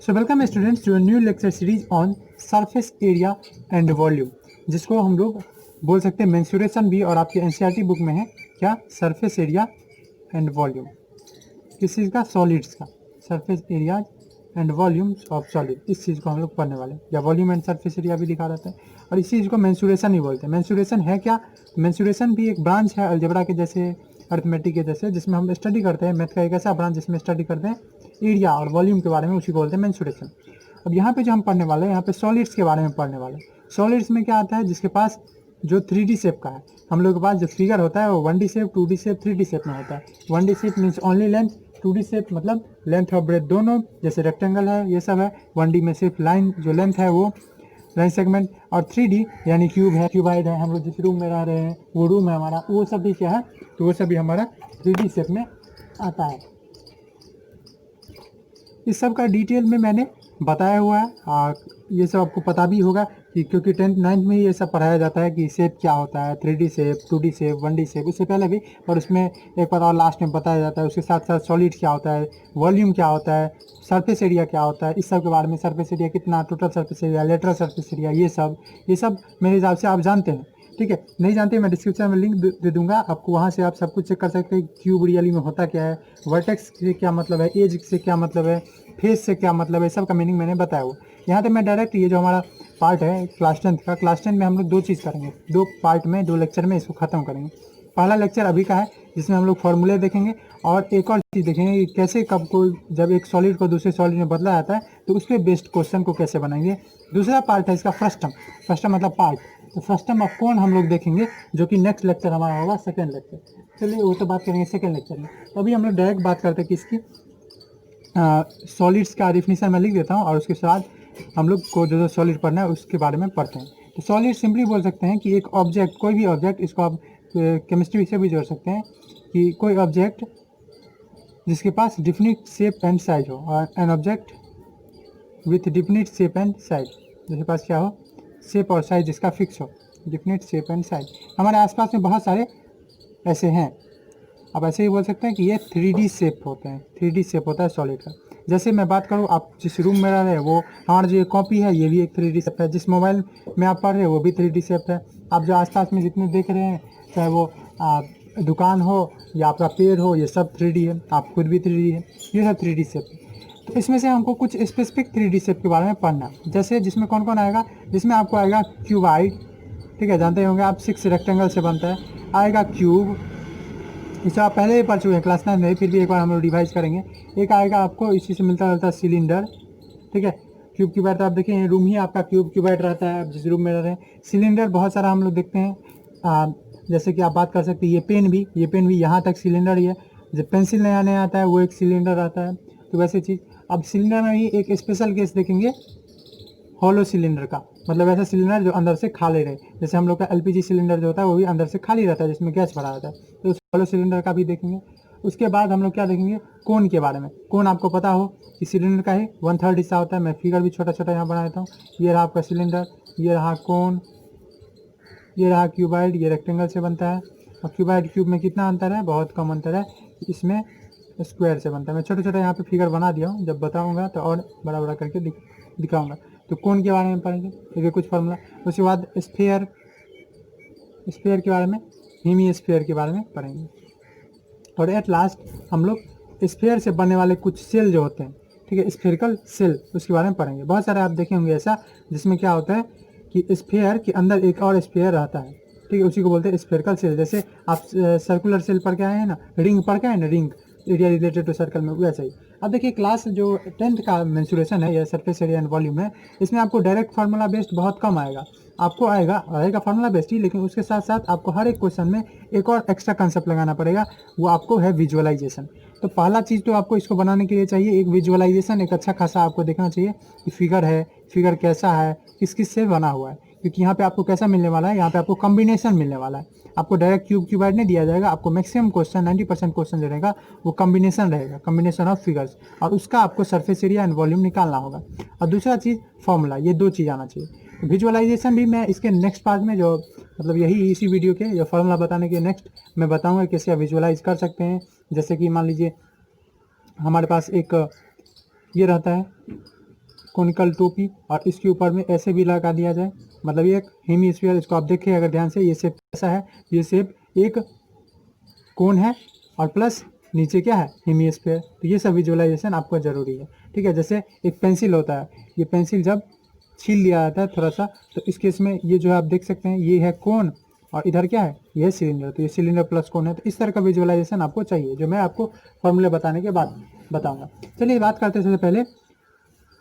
So welcome students to a new lecture series on surface area and volume, जिसको हम लोग बोल सकते हैं मेंसुरेशन भी, और आपके एनसीईआरटी बुक में है क्या, सरफेस एरिया एंड वॉल्यूम। किस चीज़ का? सॉलिड्स का। Surface area and volumes of solid, इस चीज़ को हम लोग पढ़ने वाले हैं। या वॉल्यूम एंड सरफेस एरिया भी लिखा रहता है, और इस चीज़ को मेंसुरेशन ही बोलते हैं। मेंसुरेशन है क्या? मेंसुरेशन भी एक ब्रांच है अलजेब्रा के जैसे, अर्थमेटिक के जैसे, जिसमें हम स्टडी करते हैं। मैथ का एक ऐसा ब्रांच जिसमें स्टडी करते हैं एरिया और वॉल्यूम के बारे में, उसी को बोलते हैं मेंसुरेशन। अब यहाँ पे जो हम पढ़ने वाले हैं, यहाँ पे सॉलिड्स के बारे में पढ़ने वाले हैं। सॉलिड्स में क्या आता है? जिसके पास जो 3D शेप का है, हम लोग के पास जो फिगर होता है वो 1D shape, 2D shape, 3D shape में होता है। 1D shape means only length, 2D shape मतलब लेंथ और ब्रेथ दोनों, जैसे रेक्टेंगल है, ये सब है। 1D में सिर्फ लाइन जो लेंथ है वो लाइन सेगमेंट, और 3D यानी क्यूब है, क्यूबाइड है। हम लोग जिस रूम में रह रहे हैं वो रूम है हमारा, वो सब भी क्या है, तो वो सब भी हमारा 3D शेप में आता है। इस सब का डिटेल में मैंने बताया हुआ है, और ये सब आपको पता भी होगा कि क्योंकि 10th 9th में ही ये सब पढ़ाया जाता है कि शेप क्या होता है, 3D shape, 2D shape, 1D shape, उससे पहले भी, और उसमें एक बार और लास्ट में बताया जाता है। उसके साथ साथ सॉलिड क्या होता है, वॉल्यूम क्या होता है, सरफेस एरिया क्या होता है, इस सब के बारे में। सरफेस एरिया कितना, total surface area, lateral surface area, ये सब मेरे हिसाब से आप जानते हैं। ठीक है, नहीं जानते मैं डिस्क्रिप्शन में लिंक दे दूंगा आपको, वहाँ से आप सब कुछ चेक कर सकते हैं। क्यूब रियली में होता क्या है, वर्टेक्स से क्या मतलब है, एज से क्या मतलब है, फेस से क्या मतलब है, सब का मीनिंग मैंने बताया हुआ। यहाँ पे मैं डायरेक्ट ये जो हमारा पार्ट है क्लास 10th का, क्लास 10 में हम लोग दो चीज़ करेंगे, दो पार्ट में, दो लेक्चर में इसको ख़त्म करेंगे। पहला लेक्चर अभी का है जिसमें हम लोग फॉर्मूले देखेंगे, और एक और चीज़ देखेंगे कि कैसे कब को जब एक सॉलिड को दूसरे सॉलिड में बदला जाता है तो उस पर बेस्ड क्वेश्चन को कैसे बनाएंगे। दूसरा पार्ट है इसका फ्रस्टम। फ्रस्टम मतलब पार्ट, तो फ्रस्टम ऑफ कोन हम लोग देखेंगे, जो कि नेक्स्ट लेक्चर हमारा होगा सेकेंड लेक्चर। चलिए वो तो बात करेंगे सेकेंड लेक्चर में। तो अभी हम लोग डायरेक्ट बात करते हैं किसकी, सॉलिड्स का डिफिनीशन मैं लिख देता हूँ, और उसके बाद हम लोग को जो सॉलिड पढ़ना है उसके बारे में पढ़ते हैं। तो सॉलिड सिंपली बोल सकते हैं कि एक ऑब्जेक्ट, कोई भी ऑब्जेक्ट, इसको आप केमिस्ट्री से भी जोड़ सकते हैं कि कोई ऑब्जेक्ट जिसके पास डिफिनिट शेप एंड साइज हो, और an object with definite shape and size, जिसके पास क्या हो, शेप और साइज जिसका फिक्स हो, डिफिनिट शेप एंड साइज। हमारे आसपास में बहुत सारे ऐसे हैं। अब ऐसे ही बोल सकते हैं कि ये 3D शेप होते हैं, 3D शेप होता है सॉलिड का। जैसे मैं बात करूँ, आप जिस रूम में रह रहे हैं वो हमारा जो कॉपी है ये भी एक 3D शेप है, जिस मोबाइल में आप पढ़ रहे हैं वो भी 3D शेप है। आप जो आसपास में जितने देख रहे हैं, चाहे वो दुकान हो या आपका पेड़ हो, ये सब 3D है, आप खुद भी 3D है, ये सब 3D शेप है। तो इसमें से हमको कुछ स्पेसिफिक 3D शेप के बारे में पढ़ना, जैसे जिसमें कौन कौन आएगा, जिसमें आपको आएगा क्यूबाइड, ठीक है, जानते होंगे आप, 6 रेक्टेंगल से बनता है। आएगा क्यूब, इसे आप पहले ही पढ़ चुके हैं क्लास 9 में, फिर भी एक बार हम लोग रिवाइज करेंगे। एक आएगा आपको इसी से मिलता जुलता सिलेंडर, ठीक है। क्यूब क्यूबाइड, तो आप देखिए रूम ही आपका क्यूब क्यूबाइड रहता है, जिस रूम में रह रहे हैं। सिलेंडर बहुत सारा हम लोग देखते हैं, जैसे कि आप बात कर सकते हैं ये पेन भी यहाँ तक सिलेंडर ही है। जब पेंसिल नया नया आता है वो एक सिलेंडर आता है, तो वैसे चीज़। अब सिलेंडर में ही एक स्पेशल केस देखेंगे, हॉलो सिलेंडर का, मतलब ऐसा सिलेंडर जो अंदर से खाली रहे। जैसे हम लोग का LPG सिलेंडर जो होता है वो भी अंदर से खाली रहता है, जिसमें गैस भरा रहता है, तो उस हॉलो सिलेंडर का भी देखेंगे। उसके बाद हम लोग क्या देखेंगे, कोन के बारे में। कोन आपको पता हो कि सिलेंडर का ही 1/3 हिस्सा होता है। मैं फिगर भी छोटा छोटा यहाँ बना देता हूँ। ये रहा आपका सिलेंडर, ये रहा कोन, ये रहा क्यूबाइड, ये रेक्टेंगल से बनता है। और क्यूबाइड क्यूब में कितना अंतर है, बहुत कम अंतर है, इसमें स्क्वायर से बनता है। मैं छोटे छोटे यहाँ पे फिगर बना दिया हूँ, जब बताऊँगा तो और बड़ा बड़ा करके दिखाऊँगा। तो कोन के बारे में पढ़ेंगे, ठीक है, कुछ फॉर्मूला। उसके बाद स्फीयर, स्फीयर के बारे में, हेमी स्फीयर के बारे में पढ़ेंगे। और एट लास्ट हम लोग स्फीयर से बनने वाले कुछ सेल जो होते हैं, ठीक है, स्फेरिकल सेल, उसके बारे में पढ़ेंगे। बहुत सारे आप देखे होंगे ऐसा, जिसमें क्या होता है कि स्फीयर के अंदर एक और स्फीयर रहता है, ठीक है, उसी को बोलते हैं स्फेरिकल सेल। जैसे आप सर्कुलर सेल पढ़ के आए हैं ना, रिंग पढ़ के आए ना, ring area related to circle में, वैसा ही। अब देखिए क्लास जो 10th का मेंसुरेशन है या सरफेस एरिया एंड वॉल्यूम है, इसमें आपको डायरेक्ट फार्मूला बेस्ड बहुत कम आएगा। आपको आएगा फार्मूला बेस्ड ही, लेकिन उसके साथ साथ आपको हर एक क्वेश्चन में एक और एक्स्ट्रा कंसेप्ट लगाना पड़ेगा, वो आपको है विजुअलाइजेशन। तो पहला चीज़ तो आपको इसको बनाने के लिए चाहिए एक विजुअलाइजेशन, एक अच्छा खासा आपको देखना चाहिए कि फिगर है, फिगर कैसा है, किस किस से बना हुआ है। क्योंकि यहाँ पे आपको कैसा मिलने वाला है, यहाँ पे आपको कॉम्बिनेशन मिलने वाला है। आपको डायरेक्ट क्यूब क्यूबाइड नहीं दिया जाएगा, आपको मैक्सिमम क्वेश्चन 90% क्वेश्चन जो रहेगा वो कॉम्बिनेशन रहेगा, कॉम्बिनेशन ऑफ फिगर्स, और उसका आपको सरफेस एरिया एंड वॉल्यूम निकालना होगा। और दूसरा चीज़ फॉर्मूला, ये दो चीज़ आना चाहिए। विजुअलाइजेशन भी मैं इसके नेक्स्ट पार्ट में, जो मतलब यही इसी वीडियो के जो फॉर्मूला बताने के नेक्स्ट मैं बताऊँगा कैसे आप विजुअलाइज कर सकते हैं। जैसे कि मान लीजिए हमारे पास एक ये रहता है कोनिकल टोपी और इसके ऊपर में ऐसे भी लगा दिया जाए, मतलब ये एक हेमीस्फीयर, इसको आप देखिए अगर ध्यान से, ये शेप कैसा है, ये शेप एक कोन है और प्लस नीचे क्या है, हेमीस्फीयर। तो ये सब विजुअलाइजेशन आपको ज़रूरी है, ठीक है। जैसे एक पेंसिल होता है, ये पेंसिल जब छील लिया जाता है थोड़ा सा, तो इस केस में ये जो है आप देख सकते हैं, ये है कोन और इधर क्या है, ये सिलेंडर, तो ये सिलेंडर प्लस कोन है। तो इस तरह का विजुअलाइजेशन आपको चाहिए, जो मैं आपको फॉर्मूले बताने के बाद बताऊंगा। चलिए बात करते हैं सबसे पहले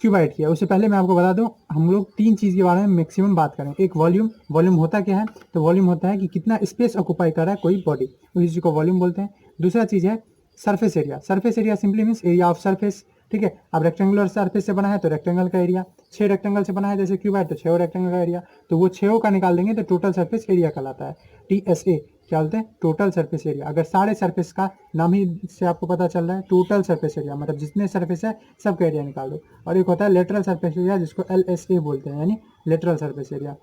क्यूबाइड किया। उससे पहले मैं आपको बता दूं, हम लोग तीन चीज़ के बारे में मैक्सिमम बात करें। एक वॉल्यूम, वॉल्यूम होता क्या है, तो वॉल्यूम होता है कि कितना स्पेस ऑक्यूपाई कर रहा है कोई बॉडी, उसी चीज़ को वॉल्यूम बोलते हैं। दूसरा चीज़ है surface area. Surface area simply means area of surface, ठीक है। अब रेक्टेंगुलर सरफेस से बना है तो रेक्टेंगल का एरिया, 6 रेक्टेंगल से बना है जैसे क्यूबाइड, तो 6 रेक्टेंगल का एरिया, तो वो 6 का निकाल देंगे तो टोटल सरफेस एरिया कहलाता है, TSA क्या बोलते हैं, टोटल सरफेस एरिया। अगर सारे सरफेस का नाम ही से आपको पता चल रहा है, टोटल सरफेस एरिया मतलब जितने सरफेस है सबका एरिया निकाल दो। और एक होता है लेटरल सरफेस एरिया, जिसको LSA बोलते हैं, यानी लेटरल सरफेस एरिया।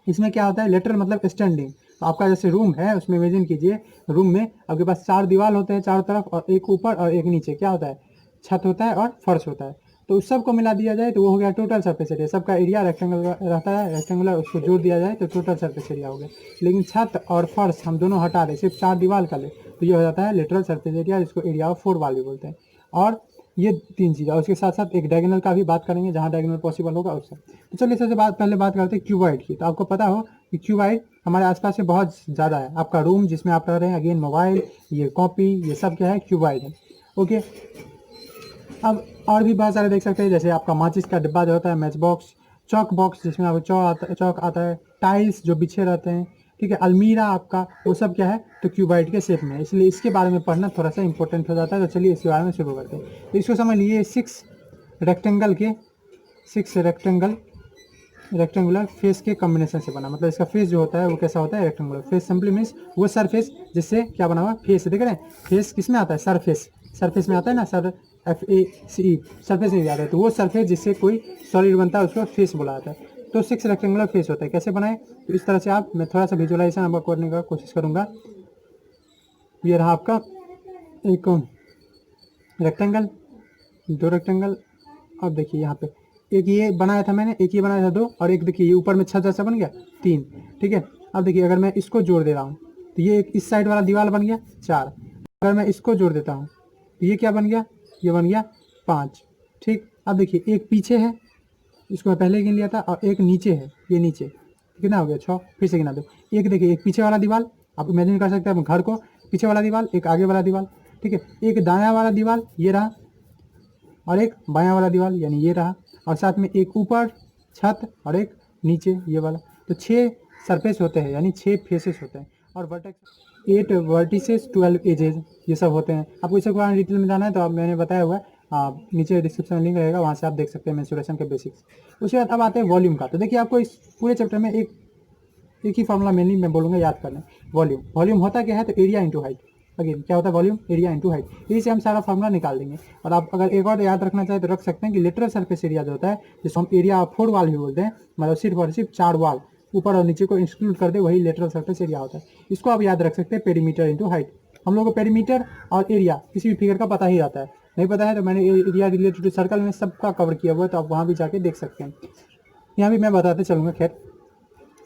इसमें क्या होता है, लेटरल मतलब स्टैंडिंग। तो आपका जैसे रूम है, उसमें इमेजिन कीजिए रूम में आपके पास 4 दीवार होते हैं चारों तरफ, और एक ऊपर और एक नीचे क्या होता है, छत होता है और फर्श होता है। तो उस सब को मिला दिया जाए तो वो हो गया टोटल सरफेस एरिया। सबका एरिया रेक्टेंगल रहता है, रेक्टेंगुलर, उसको जोड़ दिया जाए तो टोटल सरफेस एरिया हो गया। लेकिन छत और फर्श हम दोनों हटा दें, सिर्फ 4 दीवार का ले, तो ये हो जाता है लेटरल सरफेस एरिया, जिसको एरिया ऑफ 4 वॉल भी बोलते हैं। और ये 3 चीज़, और उसके साथ साथ एक डायगोनल का भी बात करेंगे, जहाँ डायगोनल पॉसिबल होगा उससे। तो चलिए सबसे पहले बात करते हैं क्यूबाइड की। तो आपको पता हो कि क्यूबाइड हमारे आसपास से बहुत ज़्यादा है। आपका रूम जिसमें आप रह रहे हैं, अगेन मोबाइल, ये कॉपी, ये सब क्या है, क्यूबाइड है, ओके। अब और भी बहुत सारे देख सकते हैं, जैसे आपका माचिस का डिब्बा जो होता है, मैच बॉक्स, चौक बॉक्स जिसमें आपको चौक आता है, टाइल्स जो बिछे रहते हैं, ठीक है, अलमीरा आपका, वो सब क्या है, तो क्यूबाइड के शेप में है। इसलिए इसके बारे में पढ़ना थोड़ा सा इंपॉर्टेंट हो जाता है। तो चलिए इसके बारे में शुरू करते हैं। तो इसको समझ लीजिए 6 रेक्टेंगुलर फेस के कॉम्बिनेशन से बना। मतलब इसका फेस जो होता है वो कैसा होता है, रेक्टेंगुलर। फेस सिंपली मीन्स वो सरफेस जिससे क्या बना हुआ, फेस देख रहे हैं, फेस किस में आता है, सरफेस, सरफेस में आता है ना, सर FACE, सरफेस में आता है। तो वो सरफेस जिससे कोई सॉलिड बनता है उसको फेस बोला जाता है। तो 6 रेक्टेंगुलर फेस होता है। कैसे बनाए, तो इस तरह से आप, मैं थोड़ा सा विजुअलाइजेशन आपको करने का कोशिश करूँगा। ये रहा आपका एक रेक्टेंगल, 2 रेक्टेंगल, अब देखिए यहाँ पे एक ये बनाया था मैंने, एक ये बनाया था 2, और एक देखिए ये ऊपर में छत जैसा बन गया 3, ठीक है। अब देखिए अगर मैं इसको जोड़ दे रहा हूँ तो ये एक इस साइड वाला दीवार बन गया 4। अगर मैं इसको जोड़ देता हूँ तो ये क्या बन गया, ये बन गया 5, ठीक। अब देखिए एक पीछे है, इसको मैं पहले गिन लिया था, और एक नीचे है, ये नीचे, कितना हो गया 6, फिर से गिना दो। एक देखिए एक पीछे वाला दीवार, आप इमेजिन कर सकते हैं अपने घर को, पीछे वाला दीवार, एक आगे वाला दीवार, ठीक है। एक दायां वाला दीवार ये रहा, और एक बायां वाला दीवार यानी ये रहा, और साथ में एक ऊपर छत और एक नीचे ये वाला। तो 6 सरफेस होते हैं, यानी 6 फेसेस होते हैं, और वर्टेक्स 8 वर्टिसेस 12 एजेस, ये सब होते हैं। आपको इसके बारे में डिटेल में जाना है तो आप, मैंने बताया हुआ है, नीचे डिस्क्रिप्शन में लिंक रहेगा, वहाँ से आप देख सकते हैं मेंसुरेशन के बेसिक्स। उसके बाद अब आते हैं वॉल्यूम का। तो देखिए आपको इस पूरे चैप्टर में एक ही फार्मूला मेनली मैं बोलूँगा याद करना, वॉल्यूम होता क्या है, तो एरिया इंटू हाइट। अगेन क्या होता है, वॉल्यूम एरिया इंटू हाइट, यही से हम सारा फार्मूला निकाल देंगे। और आप अगर एक और याद रखना चाहें तो रख सकते हैं कि लेटरल सरफेस एरिया जो होता है, जिसको हम एरिया 4 वाल भी बोलते हैं, मतलब सिर्फ और सिर्फ 4 वाल ऊपर और नीचे को इंक्लूड कर दे, वही लेटरल सरफेस एरिया होता है। इसको आप याद रख सकते हैं पेरीमीटर इंटू हाइट। हम लोग को पेरीमीटर और एरिया किसी भी फिगर का पता ही रहता है, नहीं पता है तो मैंने एरिया रिलेटेड सर्कल में सबका कवर किया हुआ है, तो आप वहाँ भी जाके देख सकते हैं, यहाँ भी मैं बताते चलूँगा। खैर,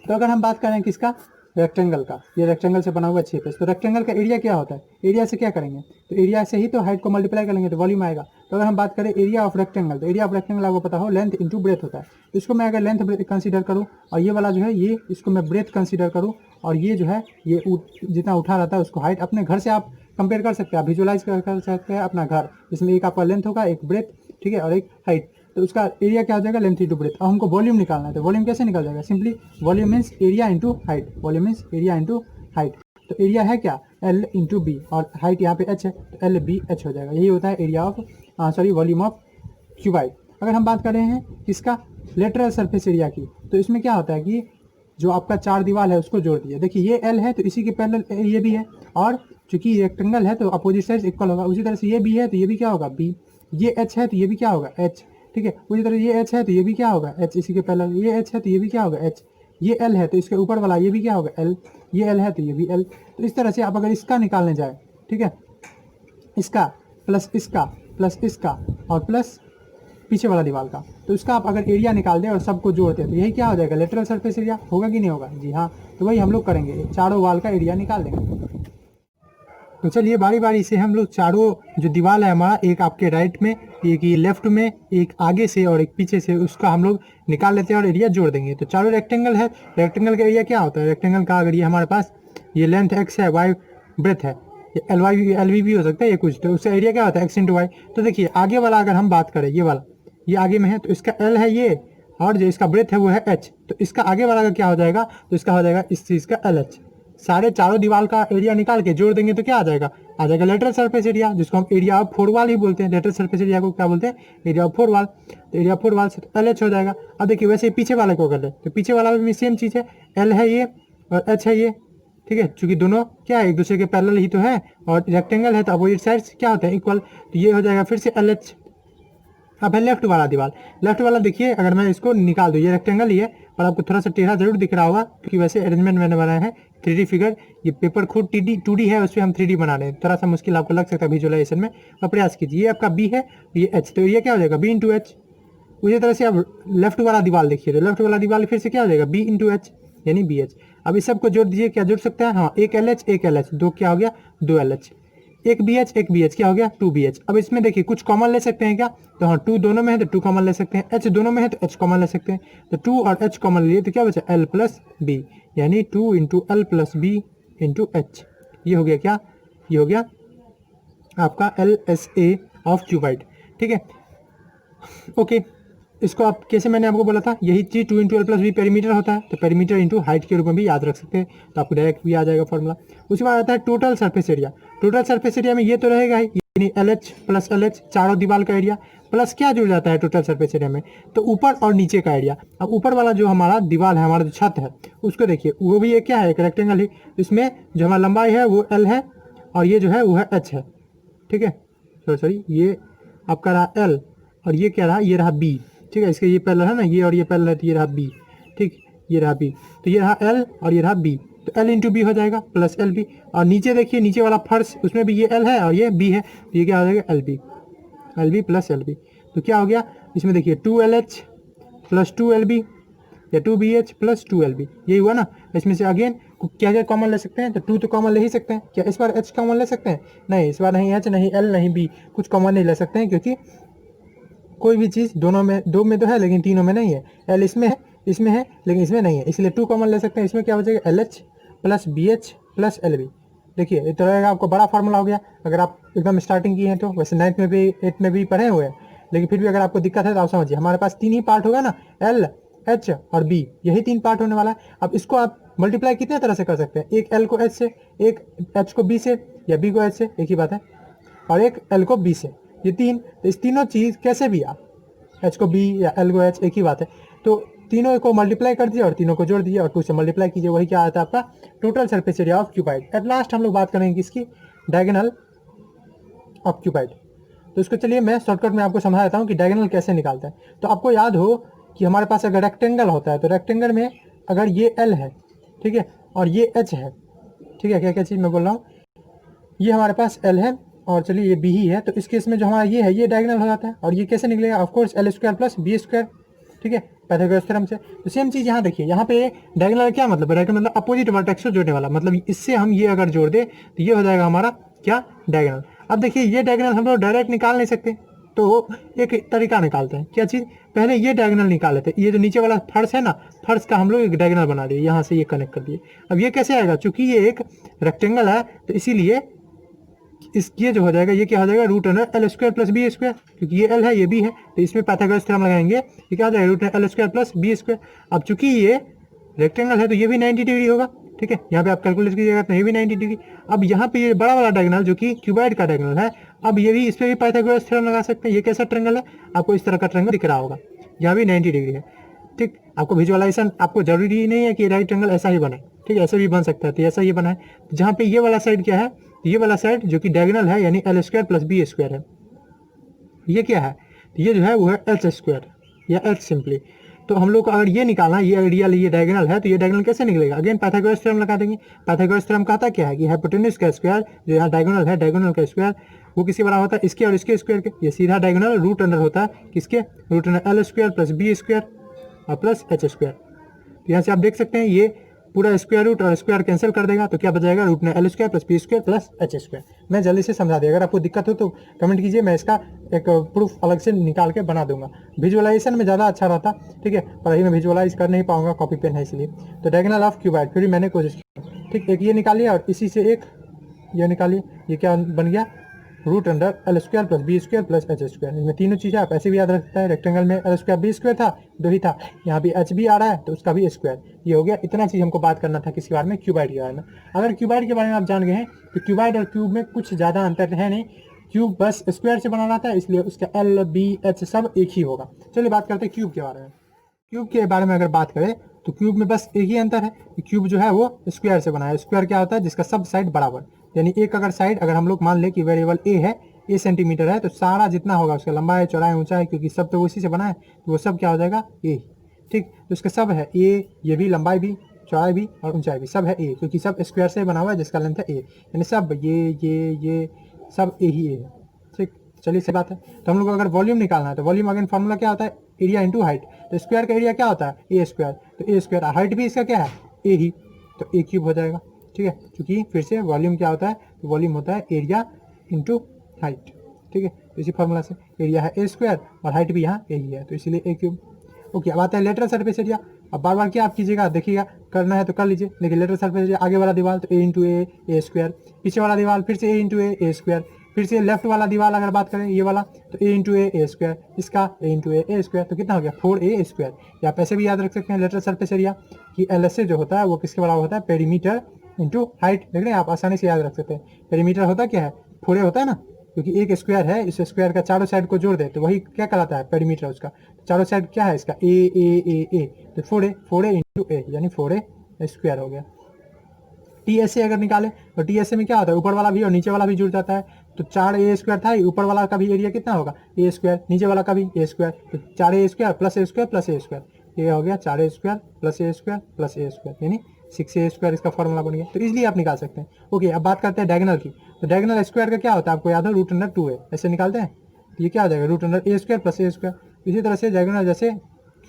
तो अगर हम बात करें किसका, रेक्टेंगल का, ये रेक्टेंगल से बना हुआ 6 पेज, तो रेक्टेंगल का एरिया क्या होता है, एरिया से क्या करेंगे, तो एरिया से ही तो हाइट को मल्टीप्लाई करेंगे तो वॉल्यूम आएगा। तो अगर हम बात करें एरिया ऑफ रेक्टेंगल, तो एरिया ऑफ रेक्टेंगल आपको पता हो लेंथ इंटू ब्रेथ होता है। तो इसको मैं अगर लेंथ कंसीडर करूँ, और ये वाला जो है ये, इसको मैं ब्रेथ कंसीडर करूँ, और ये जो है ये जितना उठा रहता है उसको हाइट, अपने घर से आप कंपेयर कर सकते हैं, आप विजुअलाइज कर सकते हैं अपना घर, जिसमें एक आपका लेंथ होगा, एक ब्रेथ, ठीक है, और एक हाइट। तो उसका एरिया क्या हो जाएगा, लेंथ इंटू ब्रेथ। अब हमको वॉल्यूम निकालना है, तो वॉल्यूम कैसे निकल जाएगा, simply volume means area into height, volume means area into height. तो एरिया है क्या, L इंटू बी, और हाइट यहाँ पे H है, तो LBH हो जाएगा। यही होता है area of volume of cuboid. अगर हम बात कर रहे हैं इसका लेटरल सरफेस एरिया की, तो इसमें क्या होता है कि जो आपका 4 दीवार है उसको जोड़ दिया। देखिए ये L है तो इसी के पैरेलल ये भी है, और चूंकि रेक्टेंगल है तो अपोजिट साइड इक्वल होगा। उसी तरह से ये B है तो ये भी क्या होगा, B। ये H है तो ये भी क्या होगा, H, ठीक है। उसी तरह ये H है तो ये भी क्या होगा, H, इसी के पैरेलल। ये H है तो ये भी क्या होगा, H। ये L है तो इसके ऊपर वाला ये भी क्या होगा, L। ये L है तो ये भी L। तो इस तरह से आप अगर इसका निकालने जाए, ठीक है, इसका प्लस इसका प्लस इसका और प्लस पीछे वाला दीवार का, तो उसका आप अगर एरिया निकाल दें और सबको जोड़ते हैं तो यही क्या हो जाएगा, लेटरल सरफेस एरिया होगा कि नहीं होगा? जी हाँ, तो वही हम लोग करेंगे, चारों वाल का एरिया निकाल देंगे। तो चलिए बारी बारी से हम लोग चारों जो दीवार है हमारा, एक आपके राइट में, एक ये लेफ्ट में, एक आगे से और एक पीछे से, उसका हम लोग निकाल लेते हैं और एरिया जोड़ देंगे। तो चारों रेक्टेंगल है, रेक्टेंगल का एरिया क्या होता है? रेक्टेंगल का अगर ये हमारे पास ये लेंथ एक्स है, वाई ब्रेथ है, एल वाई एल वी भी हो सकता है ये कुछ, तो उसका एरिया क्या होता है? X into y. तो देखिए आगे वाला अगर हम बात करें, ये वाला ये आगे में है तो इसका एल है ये, और जो इसका ब्रेथ है वो है एच, तो इसका आगे वाला का क्या हो जाएगा? तो इसका हो जाएगा इस चीज़ का एल एच। सारे चारों दीवार का एरिया निकाल के जोड़ देंगे तो क्या आ जाएगा? आ जाएगा लेटरल सरफेस एरिया, जिसको हम एरिया ऑफ फोर वाल ही बोलते हैं। लेटरल सरफेस एरिया को क्या बोलते हैं? एरिया ऑफ फोर वाल। तो एरिया ऑफ फोर वाल से तो एल एच हो जाएगा। अब देखिए वैसे पीछे वाले को कर ले तो पीछे वाला में सेम चीज़ है, एल है ये और एच है ये, ठीक है, चूंकि दोनों क्या है एक दूसरे के पैरेलल ही तो है और रेक्टेंगल है तो अपोजिट साइड्स क्या होते हैं? इक्वल। तो ये हो जाएगा फिर से एल एच। अब है लेफ्ट वाला दीवार। लेफ्ट वाला देखिए अगर मैं इसको निकाल दूँ, ये रेक्टेंगल ही है और आपको थोड़ा सा टेढ़ा जरूर दिख रहा होगा क्योंकि वैसे अरेंजमेंट मैंने बनाया है 3D फिगर। ये पेपर खुद 2D है, उस पर हम 3D बना रहे हैं, थोड़ा सा मुश्किल आपको लग सकता है विजुअलाइजेशन में, और प्रयास कीजिए। ये आपका बी है, ये एच, तो ये क्या हो जाएगा? B into h. उसी तरह से आप लेफ्ट वाला दीवार देखिए, तो लेफ्ट वाला दीवार फिर से क्या हो जाएगा? बी इंटू एच यानी बी एच। अब इस सबको जोड़ दीजिए, क्या जोड़ सकते हैं? हाँ, एक एल एच एक एल एच, दो क्या हो गया? दो एल एच। एक बी एच क्या हो गया? Two B h. अब इसमें देखिए कुछ कॉमन ले सकते हैं क्या? तो हाँ, टू दोनों में है तो टू कॉमन ले सकते हैं, एच दोनों में है तो एच कॉमन ले सकते हैं। तो टू और एच कॉमन लिए तो क्या बचा? एल प्लस बी, यानी two into L plus b into h. ये हो गया क्या? ये हो गया आपका L S A of cuboid, ठीक है। ओके, इसको आप कैसे, मैंने आपको बोला था यही चीज two into L plus b perimeter होता है, तो पेरीमीटर इंटू हाइट के रूप में भी याद रख सकते हैं, तो आपको डायरेक्ट भी आ जाएगा फॉर्मूला। उसके बाद आता है total surface area. Total surface area में ये तो रहेगा ही, यानी L H plus L H, चारों दीवार का एरिया, प्लस क्या जुड़ जाता है टोटल सरफेस एरिया में? तो ऊपर और नीचे का एरिया। अब ऊपर वाला जो हमारा दीवार है, हमारा जो छत है, उसको देखिए, वो भी ये क्या है? एक रेक्टेंगल ही। इसमें जो हमारा लंबाई है वो एल है और ये जो है वो है एच है, ठीक है। सॉरी, ये आपका रहा एल और ये क्या रहा? ये रहा बी, ठीक है। इसके ये पैरेलल है ना, ये और ये पैरेलल है, तो ये रहा बी, ठीक, ये रहा बी। तो ये रहा एल और ये रहा बी, तो एल इंटू बी हो जाएगा प्लस एल बी। और नीचे देखिए, नीचे वाला फर्श, उसमें भी ये एल है और ये बी है, तो ये क्या हो जाएगा? L B plus L B. तो क्या हो गया इसमें? देखिए two L H plus two L B या two B H plus two L B, यही हुआ ना। इसमें से अगेन क्या क्या कॉमन ले सकते हैं? तो टू तो कॉमन ले ही सकते हैं। क्या इस बार एच कॉमन ले सकते हैं? नहीं, इस बार नहीं एच, नहीं एल, नहीं बी, कुछ कॉमन नहीं ले सकते हैं, क्योंकि कोई भी चीज़ दोनों में, दो में तो है लेकिन तीनों में नहीं है। एल इसमें है लेकिन इसमें नहीं है, इसलिए टू कॉमन ले सकते हैं। इसमें क्या हो जाएगा? L H plus b H plus L b. देखिए ये तो रहेगा आपको बड़ा फार्मूला हो गया अगर आप एकदम स्टार्टिंग की हैं तो। वैसे 9th में भी 8th में भी पढ़े हुए हैं, लेकिन फिर भी अगर आपको दिक्कत है तो आप समझिए, हमारे पास तीन ही पार्ट होगा ना, एल एच और बी, यही तीन पार्ट होने वाला है। अब इसको आप मल्टीप्लाई कितने तरह से कर सकते हैं? एक एल को एच से, एक एच को बी से, या बी को एच से, एक ही बात है, और एक एल को बी से, ये तीन। तो इस तीनों चीज़ कैसे भी आप एच को बी या एल को एच, एक ही बात है। तो तीनों को मल्टीप्लाई कर दिए और तीनों को जोड़ दिए और 2 से मल्टीप्लाई कीजिए, वही क्या आता है? आपका total surface area of cuboid. At last हम लोग बात करेंगे किसकी? Diagonal of cuboid. तो इसको चलिए मैं शॉर्टकट में आपको समझा देता हूँ कि डायगोनल कैसे निकालते हैं। तो आपको याद हो कि हमारे पास अगर रेक्टेंगल होता है तो रेक्टेंगल में अगर ये एल है, ठीक है, और ये एच है, ठीक है, क्या क्या चीज़ मैं बोल रहा हूँ, ये हमारे पास एल है और चलिए ये बी ही है, तो इस केस में जो हमारा ये है ये डायगोनल हो जाता है। और ये कैसे निकलेगा? Of course l square plus B square, ठीक है, पाइथागोरस थ्योरम से। तो सेम चीज़ यहाँ देखिए, यहाँ पे डायगोनल क्या मतलब है? डायगोनल मतलब अपोजिट वर्टेक्स को जोड़ने वाला, मतलब इससे हम ये अगर जोड़ दे तो ये हो जाएगा हमारा क्या? डायगोनल। अब देखिए ये डायगोनल हम लोग डायरेक्ट निकाल नहीं सकते, तो एक तरीका निकालते हैं। क्या चीज़? पहले ये डायगोनल निकाल लेते हैं। ये जो नीचे वाला फर्श है ना, फर्श का हम लोग एक डायगोनल बना दिए, यहाँ से ये कनेक्ट कर दिए। अब ये कैसे आएगा? चूंकि ये एक रेक्टेंगल है तो इसीलिए इस ये जो हो जाएगा, ये क्या हो जाएगा? Root under l square plus B square, क्योंकि ये एल है ये बी है, तो इसमें पाइथागोरस थ्योरम लगाएंगे, ये क्या हो जाएगा? Root l square plus B square. अब चूंकि ये रेक्टेंगल है तो ये भी 90 डिग्री होगा, ठीक है, यहाँ पे आप कैलकुलेट कीजिएगा तो ये भी 90 डिग्री। अब यहाँ पे ये बड़ा वाला डायगोनल जो कि क्यूबाइड का डायगोनल है, अब ये भी इस पर भी पाइथागोरस थ्योरम लगा सकते हैं। ये कैसा ट्रेंगल है? आपको इस तरह का ट्रेंगल दिख रहा होगा, यहाँ भी 90 डिग्री है, ठीक। आपको विजुअलाइजेशन, आपको जरूरी नहीं है कि राइट ट्रेंगल ऐसा ही बने, ठीक है, ऐसा भी बन सकता है, तो ऐसा ही बना है। जहाँ पे ये वाला साइड क्या है? ये वाला साइड जो कि डायगोनल है यानी l square plus B square है, ये क्या है? ये जो है वो है एच स्क्वायर या एच सिंपली। तो हम लोग को अगर ये निकालना, ये एरिया ये डायगोनल है, तो ये डायगोनल कैसे निकलेगा? अगेन पाइथागोरस थ्योरम लगा देंगे। पाइथागोरस थ्योरम कहता क्या है कि हाइपोटेन्यूज का स्क्वायर, जो यहाँ डायगोनल है, डायगोनल का स्क्वायर वो किसके बराबर होता है? इसके और इसके स्क्वायर के। ये सीधा डायगोनल रूट अंडर होता है किसके? Root under l square plus B square और प्लस एच स्क्वायर। तो यहाँ से आप देख सकते हैं ये पूरा स्क्वायर रूट और स्क्वायर कैंसिल कर देगा, तो क्या बचाएगा? रूट में l square plus B square plus H square. मैं जल्दी से समझा दिया, अगर आपको दिक्कत हो तो कमेंट कीजिए, मैं इसका एक प्रूफ अलग से निकाल के बना दूंगा। विजुअलाइजेशन में ज़्यादा अच्छा रहता, ठीक है, पढ़ाई में विजुअलाइज कर नहीं पाऊंगा, कॉपी पेन है इसलिए। तो डायगोनल ऑफ क्यूबाइड फिर भी मैंने कोशिश की, ठीक, एक ये निकालिए और इसी से एक ये निकालिए, ये क्या बन गया? Root under l square plus B square plus H square. इसमें तीनों चीज़ें आप ऐसे भी याद रख सकते हैं। रेक्टेंगल में एल स्क्वायर बी स्क्वायर था, दो ही था, यहाँ भी एच भी आ रहा है तो उसका भी स्क्वायर। ये हो गया, इतना चीज़ हमको बात करना था किसके बारे में? क्यूबाइड के बारे में। अगर क्यूबाइड के बारे में आप जान गए हैं तो क्यूबाइड और क्यूब में कुछ ज़्यादा अंतर है नहीं। क्यूब बस स्क्वायर से बना रहता है, इसलिए उसका एल बी एच सब एक ही होगा। चलिए बात करते हैं क्यूब के बारे में। क्यूब के बारे में अगर बात करें तो क्यूब में बस एक ही अंतर है कि क्यूब जो है वो स्क्वायर से बना है। स्क्वायर क्या होता है? जिसका सब साइड बराबर, यानी एक अगर साइड, अगर हम लोग मान ले कि वेरिएबल ए है, ए सेंटीमीटर है, तो सारा जितना होगा उसका लंबाई चौड़ाई ऊंचाई, क्योंकि सब तो उसी से बना है, तो वो सब क्या हो जाएगा? ए, ठीक। तो उसका सब है ए, ये भी लंबाई भी चौड़ाई भी और ऊंचाई भी सब है ए, क्योंकि सब स्क्वायर से बना हुआ है जिसका लेंथ है ए, यानी सब ये सब ए ही ए है, ठीक। चलिए सही बात है। तो हम लोग को अगर वॉल्यूम निकालना है तो वॉल्यूम अगेन फॉर्मूला क्या होता है? Area into height. तो स्क्वायर का एरिया क्या होता है? ए स्क्वायर। तो ए स्क्वायर, हाइट भी इसका क्या है? ए ही, तो ए क्यूब हो जाएगा, ठीक है। क्योंकि फिर से वॉल्यूम क्या होता है? तो वॉल्यूम होता है एरिया इंटू हाइट, ठीक है। तो इसी फॉर्मूला से एरिया है ए स्क्वायर और हाइट भी यहाँ ए ही है, तो इसीलिए ए क्यूब। ओके, अब आता है लेटरल सरफेस एरिया। अब बार बार क्या आप कीजिएगा, देखिएगा, करना है तो कर लीजिए। देखिए लेटरल सरफेस एरिया, आगे वाला दीवार तो ए इंटू ए स्क्वायर, पीछे वाला दीवार फिर से ए इंटू ए स्क्वायर, फिर से लेफ्ट वाला दीवार अगर बात करें ये वाला तो ए इंटू ए स्क्वायर, इसका ए इंटू ए स्क्वायर, तो कितना हो गया? 4a square. या आप ऐसे भी याद रख सकते हैं लेटरल सरफेस एरिया कि एल एस ए जो होता है वो किसके बराबर होता है? Perimeter into height. देख रहे हैं, आप आसानी से याद रख सकते हैं। पेरीमीटर होता क्या है? 4a होता है ना, क्योंकि एक स्क्वायर है, इस स्क्वायर का चारों साइड को जोड़ दे तो वही क्या कहलाता है? पेरीमीटर उसका। तो चारों साइड क्या है इसका? ए, तो 4a इंटू ए, यानी 4a स्क्वायर हो गया। टीएसए अगर निकाले तो टीएसए में क्या होता है? ऊपर वाला भी और नीचे वाला भी जुड़ जाता है, तो 4a स्क्वायर था, ऊपर वाला का भी एरिया कितना होगा? ए स्क्वायर, नीचे वाला का भी ए स्क्वायर, तो 4a square plus A square plus A square, ये हो गया 4a square plus A square plus A square, यानी 6a स्क्वायर इसका फॉर्मूला बन गया। तो इसलिए आप निकाल सकते हैं। ओके, अब बात करते हैं डायगोनल की। तो डायगोनल स्क्वायर का क्या होता है? आपको याद हो? रूट अंडर 2a, ऐसे निकालते हैं तो ये क्या हो जाएगा? Root under A square plus A square. इसी तरह से डायगोनल जैसे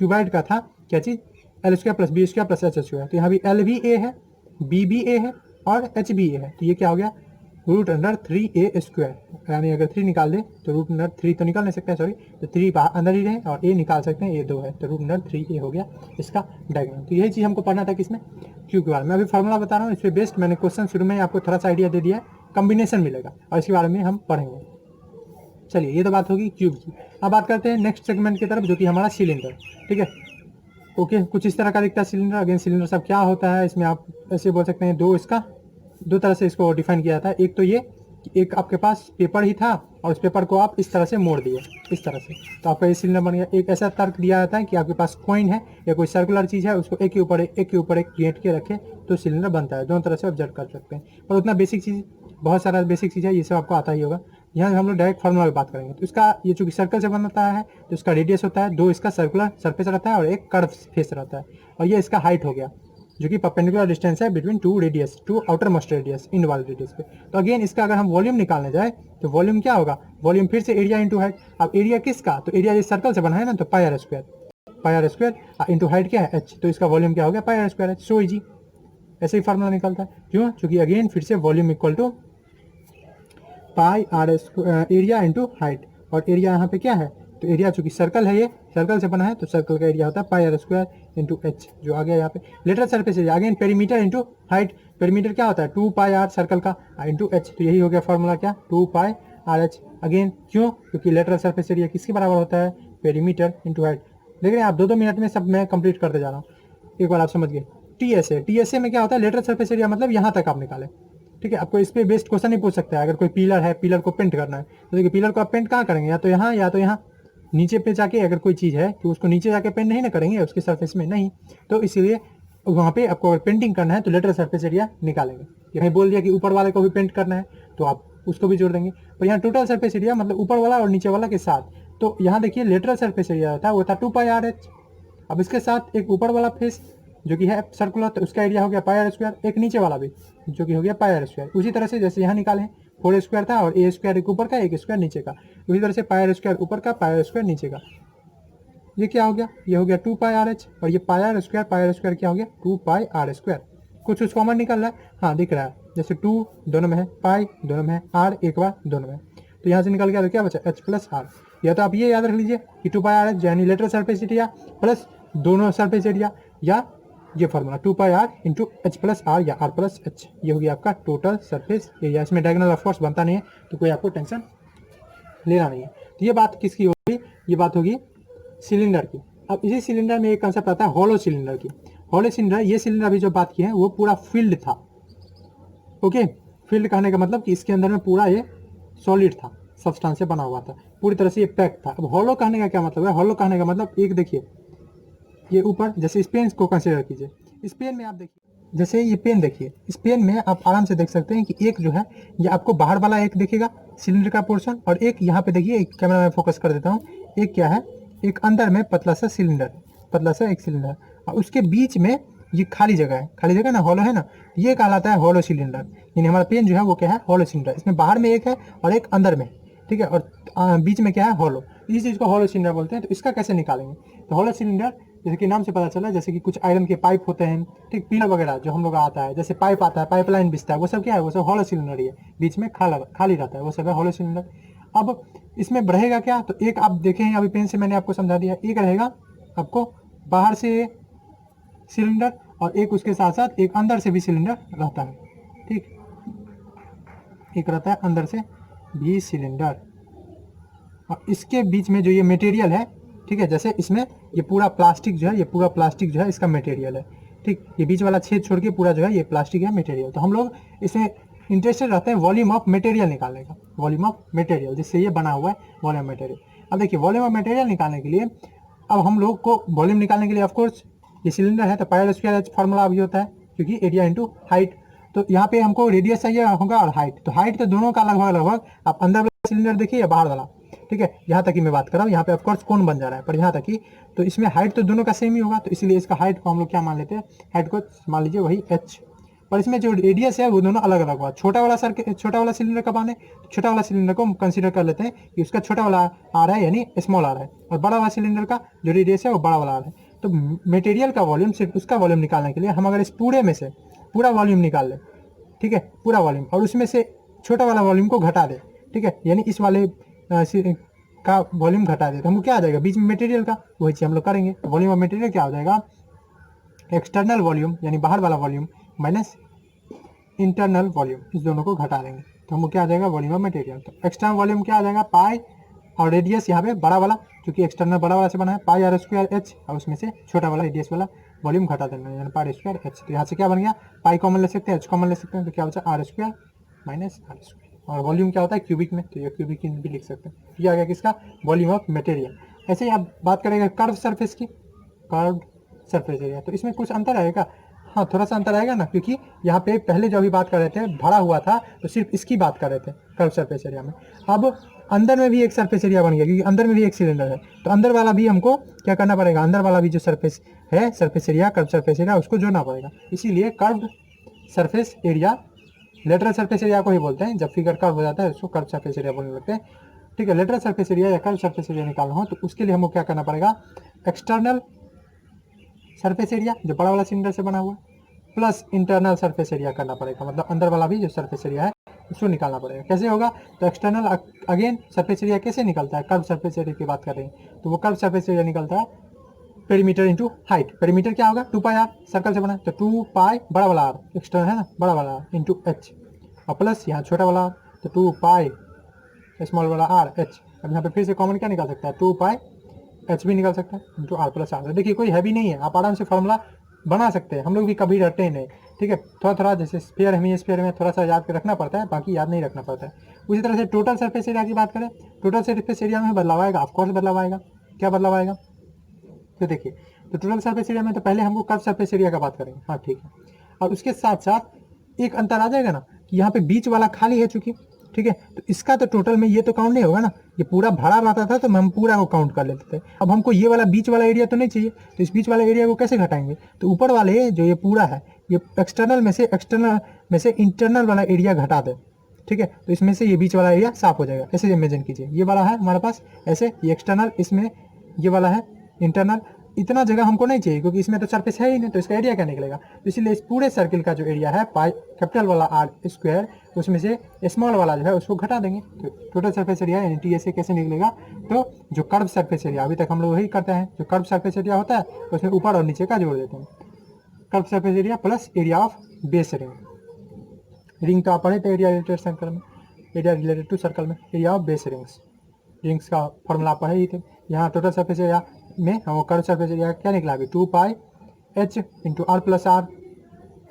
क्यूबाइड का था, क्या चीज़? L square plus B square plus H square. तो यहाँ भी एल भी ए है, बी भी ए है और एच भी ए है, तो ये क्या हो गया? Root under 3a square. यानी अगर 3 निकाल दे तो रूट अंडर 3 तो निकाल नहीं सकते हैं, सॉरी, तो 3 अंदर ही रहे और a निकाल सकते हैं, ये 2 है, तो रूट अंडर 3a हो गया इसका डायगोनल। तो यही चीज़ हमको पढ़ना था किसमें? क्यू के बारे में। अभी फार्मूला बता रहा हूँ, इस पर बेस्ड मैंने क्वेश्चन शुरू में आपको थोड़ा सा आइडिया दे दिया है, कम्बिनेशन मिलेगा और इसके बारे में हम पढ़ेंगे। चलिए, ये तो बात होगी क्यूब की। अब बात करते हैं नेक्स्ट सेगमेंट की तरफ, जो कि हमारा सिलेंडर, ठीक है। ओके, कुछ इस तरह का दिखता है सिलेंडर। अगेन सिलेंडर सब क्या होता है? इसमें आप ऐसे बोल सकते हैं, दो तरह से इसको डिफाइन किया था। एक तो ये कि एक आपके पास पेपर ही था और उस पेपर को आप इस तरह से मोड़ दिए, इस तरह से, तो आपका ये सिलेंडर बन गया। एक ऐसा तर्क दिया जाता है कि आपके पास कॉइन है या कोई सर्कुलर चीज़ है, उसको एक के ऊपर एक गेट के रखे तो सिलेंडर बनता है। दोनों तरह से ऑब्जर्व कर सकते हैं, पर उतना बेसिक चीज़, बहुत सारा बेसिक चीज़ है, ये सब आपको आता ही होगा। यहाँ हम लोग डायरेक्ट फार्मूला की बात करेंगे। तो इसका ये चूंकि सर्कल से बनता है तो इसका रेडियस होता है 2, इसका सर्कुलर सरफेस रहता है और एक कर्व फेस रहता है, और ये इसका हाइट हो गया, जो कि परपेंडिकुलर डिस्टेंस है between two radius, to outermost radius, इन वाले रेडियस पे। तो अगेन इसका अगर हम वॉल्यूम निकालने जाए तो वॉल्यूम क्या होगा? वॉल्यूम फिर से एरिया इंटू हाइट। अब एरिया किसका? तो एरिया इस सर्कल से बना है ना, तो pi are square into height क्या है? एच, तो इसका वॉल्यूम क्या हो गया? Pi are square H. So easy, ऐसे ही फार्मूला निकलता है। क्यों? क्योंकि अगेन फिर से volume equal to pi r area into height, और एरिया यहाँ पे क्या है? तो एरिया चूंकि सर्कल है, ये सर्कल से बना है, तो सर्कल का एरिया होता है पाई आर स्क्वायर इंटू एच, जो आ गया यहाँ पे। Lateral surface area again perimeter into height. Perimeter क्या होता है? 2 पाई आर सर्कल का इंटू एच, तो यही हो गया फॉर्मूला क्या? 2 पाई आर एच। अगेन क्यों? क्योंकि लेटरल सरफेस एरिया किसके बराबर होता है? Perimeter into height. देख रहे हैं आप, 2-2 मिनट में सब मैं कंप्लीट करते जा रहा हूँ, एक बार आप समझ गए। टीएसए में क्या होता है? लेटरल सरफेस एरिया मतलब यहाँ तक आप निकाले, ठीक है। आपको इस पे बेस्ड क्वेश्चन नहीं पूछ सकता है। अगर कोई पिलर है, पिलर को पेंट करना है, तो देखिए पिलर को आप पेंट कहाँ करेंगे? या तो यहाँ या तो यहाँ, नीचे पे जाके अगर कोई चीज़ है तो उसको नीचे जाके पेंट नहीं ना करेंगे उसके सरफेस में, नहीं। तो इसीलिए वहाँ पे आपको अगर पेंटिंग करना है तो लेटरल सरफेस एरिया निकालेंगे। यहाँ बोल दिया कि ऊपर वाले को भी पेंट करना है तो आप उसको भी जोड़ देंगे। पर यहाँ टोटल सरफेस एरिया मतलब ऊपर वाला और नीचे वाला के साथ, तो यहाँ देखिए लेटरल सरफेस एरिया होता है वो था 2 पाई आर एच, अब इसके साथ एक ऊपर वाला फेस जो कि है सर्कुलर, तो उसका एरिया हो गया पाई आर स्क्वायर, एक नीचे वाला भी जो कि हो गया पाई आर स्क्वायर। उसी तरह से जैसे यहाँ निकाले 4 स्क्वायर था और ए स्क्वायर एक ऊपर का एक स्क्वायर नीचे का, उसी तरह से पाई आर स्क्वायर ऊपर का पाई आर स्क्वायर नीचे का। ये क्या हो गया, ये हो गया 2 पाई आर एच, और ये पाई आर स्क्वायर क्या हो गया 2 पाई आर स्क्वायर। कुछ कॉमन निकल रहा है, हाँ दिख रहा है, जैसे 2 दोनों में है, पाई दोनों में है, आर एक बार दोनों में है, तो यहाँ से निकल गया तो क्या बचा एच प्लस आर। या तो आप ये याद रख लीजिए कि 2 पाई आर एच यानी लेटरल सरफेस एरिया प्लस दोनों सरफेस एरिया, या ये formula 2 pi are into H plus r या आर प्लस एच, ये हो गया आपका टोटल सरफेस एरिया। इसमें डायगोनल ऑफ कोर्स बनता नहीं है, तो कोई आपको टेंशन लेना नहीं है। तो ये बात किसकी होगी, ये बात होगी सिलेंडर की। अब इसी सिलेंडर में एक कंसेप्ट आता है हॉलो सिलेंडर की। हॉलो सिलेंडर, ये सिलेंडर अभी जो बात की है वो पूरा फील्ड था। ओके, फील्ड कहने का मतलब कि इसके अंदर में पूरा ये सॉलिड था, सब्सटेंस से बना हुआ था, पूरी तरह से ये पैक था। अब हॉलो कहने का क्या मतलब है, हॉलो कहने का मतलब एक देखिए ये ऊपर, जैसे इस पेन को कंसिडर कीजिए, इस पेन में आप देखिए, जैसे ये पेन देखिए, इस पेन में आप आराम से देख सकते हैं कि एक जो है ये आपको बाहर वाला एक दिखेगा सिलेंडर का पोर्शन, और एक यहाँ पे देखिए, एक कैमरा में फोकस कर देता हूँ, एक क्या है, एक अंदर में पतला सा सिलेंडर, पतला सा एक सिलेंडर, और उसके बीच में ये खाली जगह है, खाली जगह ना, हॉलो है ना, ये कहलाता है हॉलो सिलेंडर। यानी हमारा पेन जो है वो क्या है, हॉलो सिलेंडर। इसमें बाहर में एक है और एक अंदर में, ठीक है, और बीच में क्या है, हॉलो। इस चीज़ को हॉलो सिलेंडर बोलते हैं। तो इसका कैसे निकालेंगे, तो हॉलो सिलेंडर जैसे कि नाम से पता चला, जैसे कि कुछ आयरन के पाइप होते हैं, ठीक, पिलर वगैरह जो हम लोग आता है, जैसे पाइप आता है, पाइपलाइन बिछता है, वो सब क्या है, वो सब हॉलो सिलेंडर ही है, बीच में खाली रहता है, वो सब है हॉलो सिलेंडर। अब इसमें रहेगा क्या, तो एक आप देखें, अभी पेन से मैंने आपको समझा दिया, एक रहेगा आपको बाहर से सिलेंडर, और एक उसके साथ साथ एक अंदर से भी सिलेंडर रहता है, ठीक, एक रहता है अंदर से भी सिलेंडर। और इसके बीच में जो ये मटेरियल है, ठीक है, जैसे इसमें ये पूरा प्लास्टिक जो है, ये पूरा प्लास्टिक जो है इसका मटेरियल है, ठीक, ये बीच वाला छेद छोड़ के पूरा जो है ये प्लास्टिक है मटेरियल। तो हम लोग इसमें इंटरेस्टेड रहते हैं वॉल्यूम ऑफ मटेरियल निकालने का, वॉल्यूम ऑफ मटेरियल जिससे ये बना हुआ है वॉल्यूम मटेरियल। अब देखिए वॉल्यूम ऑफ मटेरियल निकालने के लिए, अब हम लोग को वॉल्यूम निकालने के लिए ऑफकोर्स ये सिलेंडर है तो pi are square H formula अभी होता है, क्योंकि एरिया इंटू हाइट। तो यहाँ पे हमको रेडियस चाहिए होगा और हाइट, तो हाइट तो दोनों का लगभग आप अंदर वाला सिलेंडर देखिए या बाहर वाला, ठीक है, यहाँ तक की मैं बात कर रहा हूँ, यहाँ पे ऑफकोर्स कौन बन जा रहा है, पर यहाँ तक की, तो इसमें हाइट तो दोनों का सेम ही होगा, तो इसीलिए इसका हाइट को हम लोग क्या मान लेते हैं, हाइट को मान लीजिए वही एच, पर इसमें जो रेडियस है वो दोनों अलग अलग हुआ। छोटा वाला सिलेंडर कब आने, छोटा वाला सिलेंडर को हम कंसीडर कर लेते हैं कि उसका छोटा वाला आ रहा है यानी स्मॉल आ रहा है, और बड़ा वाला सिलेंडर का जो रेडियस है वो बड़ा वाला आ रहा है। तो मटेरियल का वॉल्यूम, सिर्फ उसका वॉल्यूम निकालने के लिए हम अगर इस पूरे में से पूरा वॉल्यूम निकाल लें, ठीक है, पूरा वॉल्यूम, और उसमें से छोटा वाला वॉल्यूम को घटा दे, ठीक है, यानी इस वाले का वॉल्यूम घटा दे, तो हमको क्या आ जाएगा बीच में मटेरियल का, वही चीज़ हम लोग करेंगे। वॉल्यूम ऑफ मटेरियल क्या हो जाएगा, एक्सटर्नल वॉल्यूम यानी बाहर वाला वॉल्यूम माइनस इंटरनल वॉल्यूम, इस दोनों को घटा देंगे तो हमको क्या आ जाएगा वॉल्यूम ऑफ मटेरियल। तो एक्सटर्नल वॉल्यूम क्या आ जाएगा पाई, और रेडियस यहाँ पे बड़ा वाला, क्योंकि एक्सटर्नल बड़ा वाला से बना है, पाई आर स्क्वायर एच, और उसमें से छोटा वाला रेडियस वाला वॉल्यूम घटा देना यानी पाई स्क्वायर एच। तो यहाँ से क्या बन गया, पाई कॉमन ले सकते हैं, एच कॉमन ले सकते हैं, तो क्या बचा r square minus are square. और वॉल्यूम क्या होता है क्यूबिक में, तो ये क्यूबिक भी लिख सकते हैं। ये आ गया किसका, वॉल्यूम ऑफ मटेरियल। ऐसे ही आप बात करेंगे कर्व सरफेस की, कर्व सरफेस एरिया, तो इसमें कुछ अंतर आएगा, हाँ थोड़ा सा अंतर आएगा ना, क्योंकि यहाँ पे पहले जो अभी बात कर रहे थे भरा हुआ था, तो सिर्फ इसकी बात कर रहे थे कर्व सरफेस एरिया में। अब अंदर में भी एक सरफेस एरिया बन गया, क्योंकि अंदर में भी एक सिलेंडर है, तो अंदर वाला भी हमको क्या करना पड़ेगा, अंदर वाला भी जो सरफेस है, surface area, curve surface area, उसको जोड़ना पड़ेगा। इसीलिए curve surface area lateral surface area को ही बोलते हैं, जब फिगर कर्व हो जाता है उसको कर्व सरफेस एरिया बोलने लगते हैं, ठीक है। लेटरल सरफेस एरिया या कर्व सरफेस एरिया निकालना हो तो उसके लिए हमको क्या करना पड़ेगा, एक्सटर्नल सरफेस एरिया जो बड़ा वाला सिलेंडर से बना हुआ प्लस इंटरनल सरफेस एरिया करना पड़ेगा, मतलब अंदर वाला भी जो सरफेस एरिया है उसको निकालना पड़ेगा। कैसे होगा, तो एक्सटर्नल अगेन सरफेस एरिया कैसे निकलता है, कर्व सरफेस एरिया की बात कर रहे हैं, तो वो कर्व सरफेस एरिया निकलता है पेरीमीटर इंटू हाइट। पेरीमीटर क्या होगा, 2 पाई आर, सर्कल से बना है तो 2 पाई बड़ा वाला आर, एक्सटर्नल है ना बड़ा वाला आर इंटू एच, और प्लस यहाँ छोटा वाला आर तो 2 पाई स्मॉल वाला आर एच। अब यहाँ पे फिर से कॉमन क्या निकाल सकता है, 2 पाई एच भी निकल सकता है इंटू आर प्लस आर। देखिए कोई हैवी नहीं है, आप आराम से फॉर्मूला बना सकते हैं, हम लोग भी कभी डरते ही नहीं, ठीक है। थोड़ा थोड़ा जैसे स्फीयर हेमिस्फीयर में थोड़ा सा याद के रखना पड़ता है, बाकी याद नहीं रखना पड़ता है। उसी तरह से टोटल सरफेस एरिया की बात करें, टोटल सरफेस एरिया में बदलाव आएगा, ऑफकोर्स बदलाव आएगा। क्या बदलाव आएगा, तो देखिए, तो टोटल सरफेस एरिया में तो पहले हमको कर्व सरफेस एरिया का बात करेंगे, हाँ ठीक है। और उसके साथ साथ एक अंतर आ जाएगा ना कि यहाँ पे बीच वाला खाली है चूंकि, ठीक है। तो इसका तो टोटल में ये तो काउंट नहीं होगा ना, ये पूरा भरा रहता था तो हम पूरा को काउंट कर लेते थे। अब हमको ये वाला बीच वाला एरिया तो नहीं चाहिए, तो इस बीच वाला एरिया को कैसे घटाएंगे, तो ऊपर वाले जो ये पूरा है ये एक्सटर्नल में से इंटरनल वाला एरिया घटा दे, ठीक है। तो इसमें से ये बीच वाला एरिया साफ हो जाएगा। ऐसे इमेजिन कीजिए, ये वाला है हमारे पास ऐसे, ये एक्सटर्नल, इसमें ये वाला है इंटरनल। इतना जगह हमको नहीं चाहिए क्योंकि इसमें तो सरफेस है ही नहीं, तो इसका एरिया क्या निकलेगा। तो इसलिए इस पूरे सर्किल का जो एरिया है पाई कैपिटल वाला आर स्क्वायर, उसमें से स्मॉल वाला जो है उसको घटा देंगे। तो टोटल सरफेस एरिया यानी टी से कैसे निकलेगा, तो जो कर्व सरफेस एरिया, अभी तक हम लोग वही करते हैं, जो कर्व सरफेस एरिया होता है उसमें ऊपर और नीचे का जोड़ देते हैं। Curve surface area plus area of base ring, ring तो आप पढ़े थे एरिया रिलेटेड सर्कल में, एरिया रिलेटेड टू सर्कल में, एरिया ऑफ बेस रिंग्स का फॉर्मूला आप पढ़े ही थे। यहाँ टोटल सरफेस एरिया में हम कर्व सरफेस एरिया क्या निकला अभी, 2 pi H into R plus R,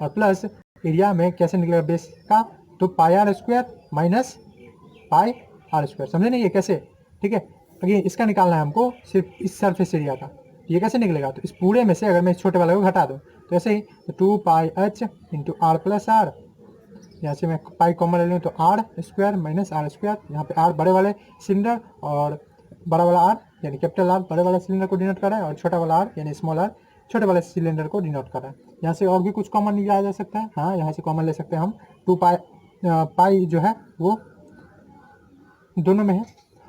और प्लस एरिया में कैसे निकलेगा बेस का, तो pi are square minus pi are square. समझे नहीं ये कैसे, ठीक है। अगर इसका निकालना है हमको सिर्फ इस सरफेस एरिया का, ये कैसे निकलेगा, तो इस पूरे में से अगर मैं इस छोटे वाले को घटा दूँ तो ऐसे ही, तो 2 pi H into R plus R, यहाँ से मैं पाई कॉमन ले लूँ तो R square minus are square, यहाँ पे आर बड़े वाले सिलेंडर और बड़ा वाला आर यानी कैपिटल आर बड़े वाले सिलेंडर को डिनोट कर रहा है, और छोटा वाला आर यानी स्मॉल आर छोटे वाले सिलेंडर को डिनोट कर रहा है। यहाँ से और भी कुछ कॉमन लिया जा सकता है, हाँ यहाँ से कॉमन ले सकते हैं हम, 2 पाई जो है वो दोनों में है।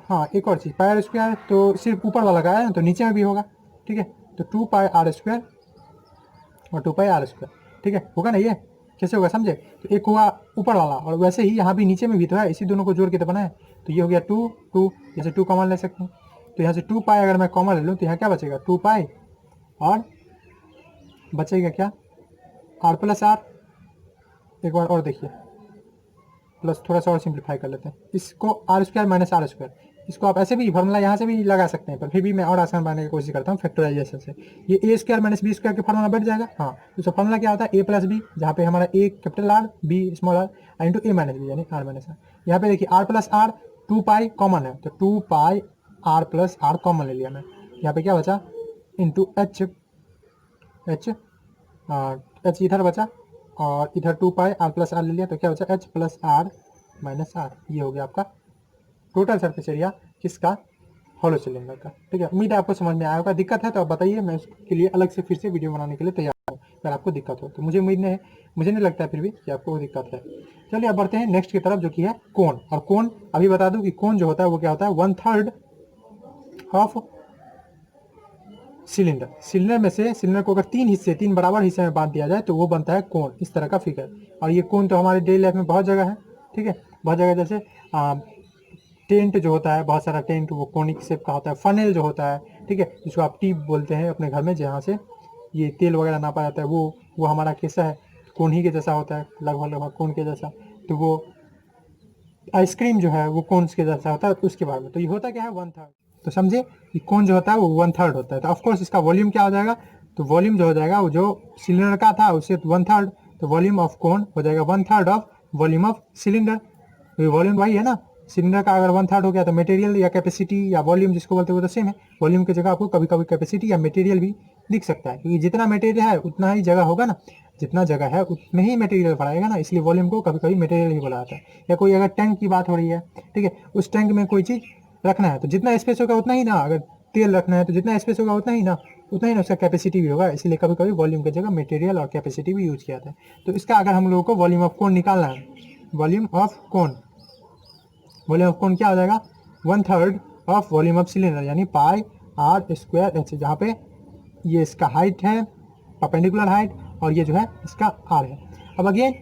हाँ एक और चीज़, पाई आर स्क्वायर तो सिर्फ ऊपर वाला का है ना, तो नीचे में भी होगा, ठीक है। तो 2 पाई आर स्क्वायर और 2 पाई आर स्क्वायर, ठीक है, होगा ना ये, कैसे होगा समझे। तो एक हुआ ऊपर वाला, और वैसे ही यहाँ भी नीचे में भी तो है, इसी दोनों को जोड़ के तो बना है। तो ये हो गया 2 जैसे 2 कॉमन ले सकते हैं, तो यहाँ से 2 पाई अगर मैं कॉमन ले लूँ तो यहाँ क्या बचेगा, 2 पाई और बचेगा क्या, आर प्लस आर। एक बार और देखिए, प्लस थोड़ा सा और सिंप्लीफाई कर लेते हैं इसको, r square minus are square, इसको आप ऐसे भी फार्मूला यहाँ से भी लगा सकते हैं, पर फिर भी मैं और आसान बनाने की कोशिश करता हूँ फैक्टराइजेशन से। ये ए स्क्वायर माइनस बी स्क्वायर के फार्मूला बैठ जाएगा, हाँ। तो फार्मूला क्या होता है, ए प्लस बी, जहाँ पे हमारा A capital R B small R into A minus B यानी आर माइनस आर। यहाँ पे देखिए R plus R 2 pi common है, तो 2 pi R plus R common ले लिया मैं, यहाँ पे क्या बचा इंटू एच एच इधर बचा, और इधर 2 पाई आर प्लस आर ले लिया, तो क्या बचा h plus r minus r. ये हो गया आपका टोटल सरफेस एरिया किसका, हॉलो सिलेंडर का, ठीक है। उम्मीद है आपको समझ में आया होगा। दिक्कत है तो आप बताइए, मैं उसके लिए अलग से फिर से वीडियो बनाने के लिए तैयार हूँ अगर आपको दिक्कत हो तो। मुझे उम्मीद नहीं है, मुझे नहीं लगता है फिर भी कि आपको दिक्कत है। चलिए अब बढ़ते हैं नेक्स्ट की तरफ, जो कि है कोण। और कोण अभी बता दूं कि कोण जो होता है वो क्या होता है, 1/3 ऑफ सिलेंडर। सिलेंडर में से सिलेंडर को अगर 3 बराबर हिस्से में बांट दिया जाए तो वो बनता है कोण, इस तरह का फिगर। और ये कोण तो हमारे डेली लाइफ में बहुत जगह है, ठीक है, बहुत जगह। जैसे टेंट जो होता है, बहुत सारा टेंट वो कोनिक शेप का होता है। फनेल जो होता है, ठीक है, जिसको आप टीप बोलते हैं अपने घर में, जहाँ से ये तेल वगैरह नापा जाता है, वो हमारा कैसा है, कोन ही के जैसा होता है, लगभग कोन के जैसा। तो वो आइसक्रीम जो है वो कोन के जैसा होता है, उसके बारे में। तो ये होता क्या है, 1/3। तो समझे कि कोन जो होता है वो 1/3 होता है। तो ऑफकोर्स इसका वॉल्यूम क्या हो जाएगा, तो वॉल्यूम जो हो जाएगा वो जो सिलेंडर का था उससे 1/3, तो वॉल्यूम ऑफ कोन हो जाएगा 1/3 ऑफ वॉल्यूम ऑफ सिलेंडर। तो ये वॉल्यूम वही है ना, सिलेंडर का अगर 1/3 हो गया तो मटेरियल या कैपेसिटी या वॉल्यूम जिसको बोलते हैं वो तो सेम है। वॉल्यूम की जगह आपको कभी कभी कैपेसिटी या मटेरियल भी दिख सकता है, क्योंकि जितना मटेरियल है उतना ही जगह होगा ना, जितना जगह है उतने ही मटेरियल बढ़ाएगा ना, इसलिए वॉल्यूम को कभी कभी मटेरियल ही बोला जाता है। या कोई अगर टैंक की बात हो रही है, ठीक है, उस टैंक में कोई चीज़ रखना है तो जितना स्पेस होगा उतना ही ना, अगर तेल रखना है तो जितना स्पेस होगा उतना ही ना उसका कैपेसिटी भी होगा। इसलिए कभी कभी वॉल्यूम की जगह मटेरियल और कैपेसिटी भी यूज किया जाता है। तो इसका अगर हम लोगों को वॉल्यूम ऑफ कोन निकालना है, वॉल्यूम ऑफ कोन क्या हो जाएगा, 1/3 ऑफ वॉल्यूम ऑफ सिलेंडर यानी पाई आर स्क्वायर एच, जहाँ पे ये इसका हाइट है, परपेंडिकुलर हाइट, और ये जो है इसका आर है। अब अगेन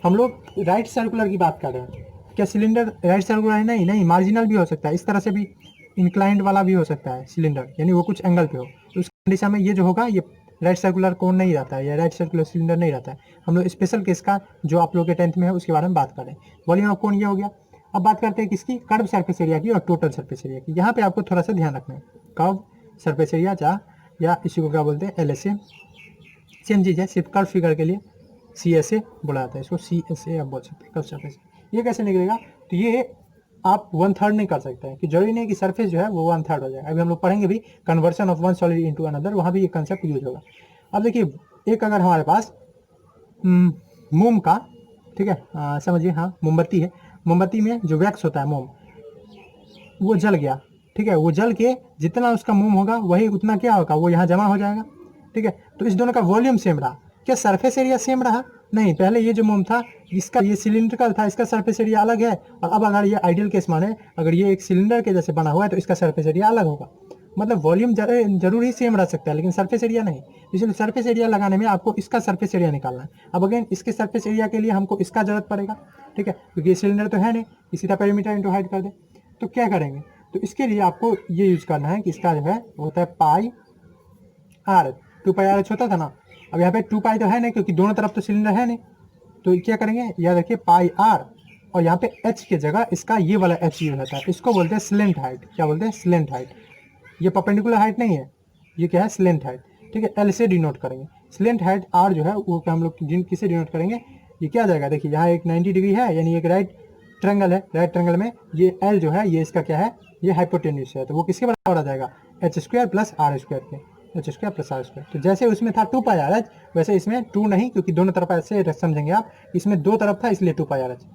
हम लोग राइट सर्कुलर की बात कर रहे हैं, क्या सिलेंडर राइट सर्कुलर है, नहीं मार्जिनल भी हो सकता है, इस तरह से भी इंक्लाइंड वाला भी हो सकता है सिलेंडर, यानी वो कुछ एंगल पे हो। तो उस कंडीशन में ये जो होगा ये राइट सर्कुलर कोन नहीं रहता है या राइट सर्कुलर सिलेंडर नहीं रहता है। हम लोग स्पेशल केस का जो आप लोग के 10th में है उसके बारे में बात कर रहे हैं। वॉल्यूम ऑफ कोन ये हो गया। अब बात करते हैं किसकी, कर्व सरफेस एरिया की और टोटल सरफेस एरिया की। यहाँ पे आपको थोड़ा सा ध्यान रखना है, कर्व सरफेस एरिया या इसी को क्या बोलते हैं, LSA, सेम चीज़ है, सिर्फ कर्व फिगर के लिए CSA बोला जाता है, इसको CSA आप बोल सकते हैं, कर्व सरफेस। ये कैसे निकलेगा, तो ये आप 1/3 नहीं कर सकते हैं, कि जरूरी नहीं कि सरफेस जो है वो 1/3 हो जाएगा। अभी हम लोग पढ़ेंगे भी conversion of one solid into another, वहाँ भी ये कंसेप्ट यूज होगा। अब देखिए, एक अगर हमारे पास मोम का, ठीक है, समझिए, हाँ मोमबत्ती है, मोमबत्ती में जो वैक्स होता है मोम, वो जल गया, ठीक है, वो जल के जितना उसका मोम होगा वही उतना क्या होगा, वो यहाँ जमा हो जाएगा, ठीक है। तो इस दोनों का वॉल्यूम सेम रहा, क्या सरफेस एरिया सेम रहा? नहीं, पहले ये जो मोम था इसका ये सिलिंड्रिकल था, इसका सरफेस एरिया अलग है, और अब अगर ये आइडियल केस माने अगर ये एक सिलेंडर के जैसे बना हुआ है तो इसका सरफेस एरिया अलग होगा। मतलब वॉल्यूम जरूर ही सेम रह सकता है लेकिन सरफेस एरिया नहीं। इसलिए सरफेस एरिया लगाने में आपको इसका सरफेस एरिया निकालना है। अब अगेन इसके सरफेस एरिया के लिए हमको इसका जरूरत पड़ेगा, ठीक है, क्योंकि ये सिलेंडर तो है नहीं, इसी तरह पेरीमीटर इंटू हाइट कर दे। तो क्या करेंगे, तो इसके लिए आपको ये यूज करना है कि इसका जो है वो होता है पाई आर, 2 पाई आर होता था ना, अब यहाँ पे 2 पाई तो है नहीं क्योंकि दोनों तरफ तो सिलेंडर है नहीं, तो क्या करेंगे, याद रखिए पाई आर, और यहाँ पे एच की जगह इसका ये वाला एच यूज होता है, इसको बोलते हैं स्लेंट हाइट। क्या बोलते हैं? Slant height. ये परपेंडिकुलर हाइट नहीं है, ये क्या है, स्लेंट हाइट, ठीक है, एल से डिनोट करेंगे। स्लेंट हाइट आर जो है वो क्या हम लोग किसे डिनोट करेंगे, ये क्या आ जाएगा, देखिए यहाँ एक 90 डिग्री है यानी एक राइट ट्रायंगल है, राइट ट्रायंगल में ये एल जो है ये इसका क्या है, ये हाइपोटेन्यूज है, तो वो किसके बराबर आ जाएगा, H square plus R square के, H square plus R square. तो जैसे उसमें था 2 पाई आर एच, वैसे इसमें 2 नहीं, क्योंकि दोनों तरफ ऐसे समझेंगे आप, इसमें 2 तरफ था इसलिए 2 पाई आर एच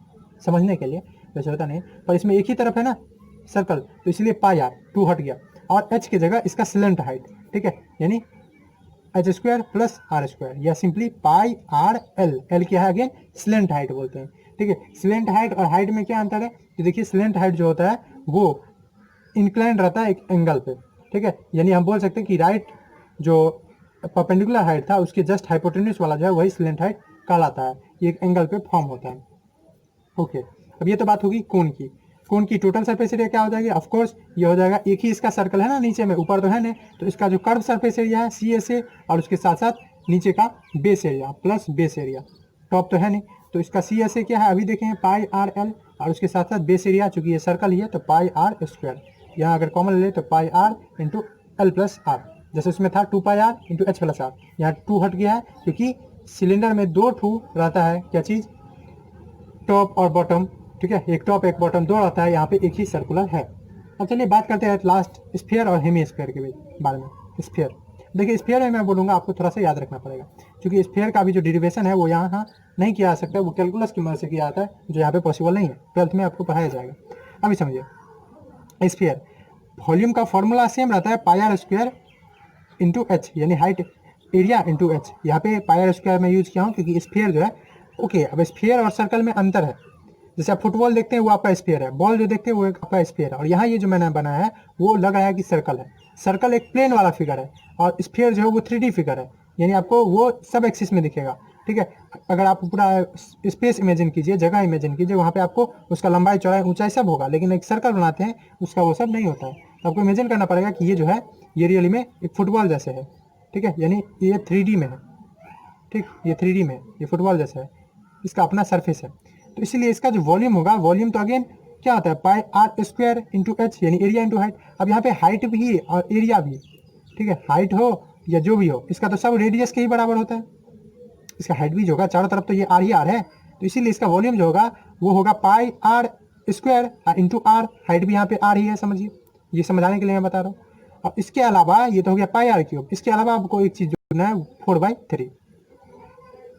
समझने के लिए, वैसे होता नहीं, पर इसमें एक ही तरफ है ना सर्कल, तो इसलिए पाई आर 2 हट गया, और एच की जगह इसका स्लेंट हाइट, ठीक है, यानी H square plus R square, या simply pi are L, L क्या है अगेन, स्लेंट हाइट बोलते हैं, ठीक है। स्लेंट हाइट और हाइट में क्या अंतर है, तो देखिए स्लेंट हाइट जो होता है वो इंक्लाइन रहता है एक एंगल पे, ठीक है, यानी हम बोल सकते हैं कि राइट जो परपेंडिकुलर हाइट था उसके जस्ट हाइपोटेन्यूज वाला जो है वही स्लेंट हाइट कहलाता है, ये एक एंगल पे फॉर्म होता है। ओके, अब ये तो बात होगी कोन की। कोन की टोटल सरफेस एरिया क्या हो जाएगी, ऑफ कोर्स ये हो जाएगा, एक ही इसका सर्कल है ना नीचे में, ऊपर तो है नहीं, तो इसका जो कर्व सरफेस एरिया है सी एस ए, और उसके साथ साथ नीचे का base area plus base area, top तो है नहीं, तो इसका सी एस ए क्या है अभी देखें, पाई आर एल, और उसके साथ साथ बेस एरिया, चूंकि ये सर्कल ही है तो पाई आर स्क्वायर, यहाँ अगर कॉमन ले तो pi are into L plus R, जैसे उसमें था 2 pi are into H plus R, यहाँ 2 हट गया है क्योंकि सिलेंडर में 2 ठू रहता है, क्या चीज़, टॉप और बॉटम, ठीक है, एक टॉप एक बॉटम 2 रहता है, यहाँ पे एक ही सर्कुलर है। अब चलिए बात करते हैं लास्ट स्फीयर और हेमी स्फीयर के बारे में। स्फीयर, देखिए स्फीयर में मैं बोलूँगा आपको थोड़ा सा याद रखना पड़ेगा, क्योंकि स्फीयर का भी जो डेरिवेशन है वो यहाँ नहीं किया जा सकता, वो कैलकुलस की मदद से किया जाता है, जो यहाँ पे पॉसिबल नहीं है, 12th में आपको पढ़ाया जाएगा। अभी समझिए, स्फीयर वॉल्यूम का फॉर्मूला सेम रहता है, पाई आर स्क्वायर इंटू एच, यानी हाइट एरिया इंटू एच, यहाँ पे पाई आर स्क्वायर में यूज किया हूँ क्योंकि स्फीयर जो है, ओके, अब स्फीयर और सर्कल में अंतर है, जैसे आप फुटबॉल देखते हैं वो आपका स्फीयर है, बॉल जो देखते हैं वो एक आपका स्फीयर है, और यहाँ ये जो मैंने बनाया है वो लगाया कि सर्कल है, सर्कल एक प्लेन वाला फिगर है, और स्फीयर जो है वो 3D फिगर है, यानी आपको वो सब एक्सिस में दिखेगा, ठीक है। अगर आप पूरा स्पेस इमेजिन कीजिए, जगह इमेजिन कीजिए, वहाँ पे आपको उसका लंबाई चौड़ाई ऊंचाई सब होगा, लेकिन एक सर्कल बनाते हैं उसका वो सब नहीं होता है, तो आपको इमेजिन करना पड़ेगा कि ये जो है ये रियली में एक फुटबॉल जैसे है, ठीक है, यानी ये 3D में है, ठीक, ये 3D में है, ये फुटबॉल जैसा है, इसका अपना सरफेस है, तो इसीलिए इसका जो वॉल्यूम होगा, वॉल्यूम तो अगेन क्या होता है, पाई आर स्क्वायर इंटू एच, यानी एरिया इंटू हाइट। अब यहाँ पे हाइट भी और एरिया भी, ठीक है, हाइट हो या जो भी हो, इसका तो सब रेडियस के ही बराबर होता है, इसका हाइट भी जो होगा चारों तरफ तो ये आर ही आर है, तो इसीलिए इसका वॉल्यूम जो होगा वो होगा pi are square into R, height भी यहाँ पे आर ही है, समझिए, ये समझाने के लिए मैं बता रहा हूँ। अब इसके अलावा ये तो हो गया पाई आर क्यूब, इसके अलावा आपको एक चीज़ जोड़ना है 4/3,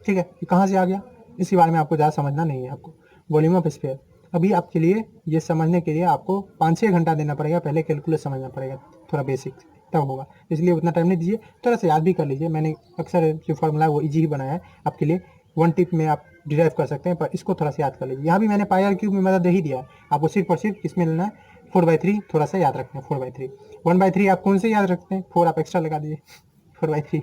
ठीक है, ये कहाँ से आ गया, इसी बारे में आपको ज़्यादा समझना नहीं है, आपको वॉल्यूम ऑफ स्फीयर अभी आपके लिए ये समझने के लिए आपको 5-6 घंटा देना पड़ेगा, पहले कैलकुलेट समझना पड़ेगा थोड़ा बेसिक, तब होगा, इसलिए उतना टाइम नहीं दीजिए, थोड़ा सा याद भी कर लीजिए, मैंने अक्सर जो फार्मूला है वो ईजी ही बनाया है आपके लिए, 1 टिप में आप डिराइव कर सकते हैं, पर इसको थोड़ा सा याद कर लीजिए। यहाँ भी मैंने पाई आर क्यूब में मदद दे ही दिया है आपको, सिर्फ और सिर्फ किसमें लेना है, 4/3 थोड़ा सा याद रखना है, 4/3, 1/3 आप कौन से याद रखते हैं, 4 आप एक्स्ट्रा लगा दीजिए, 4/3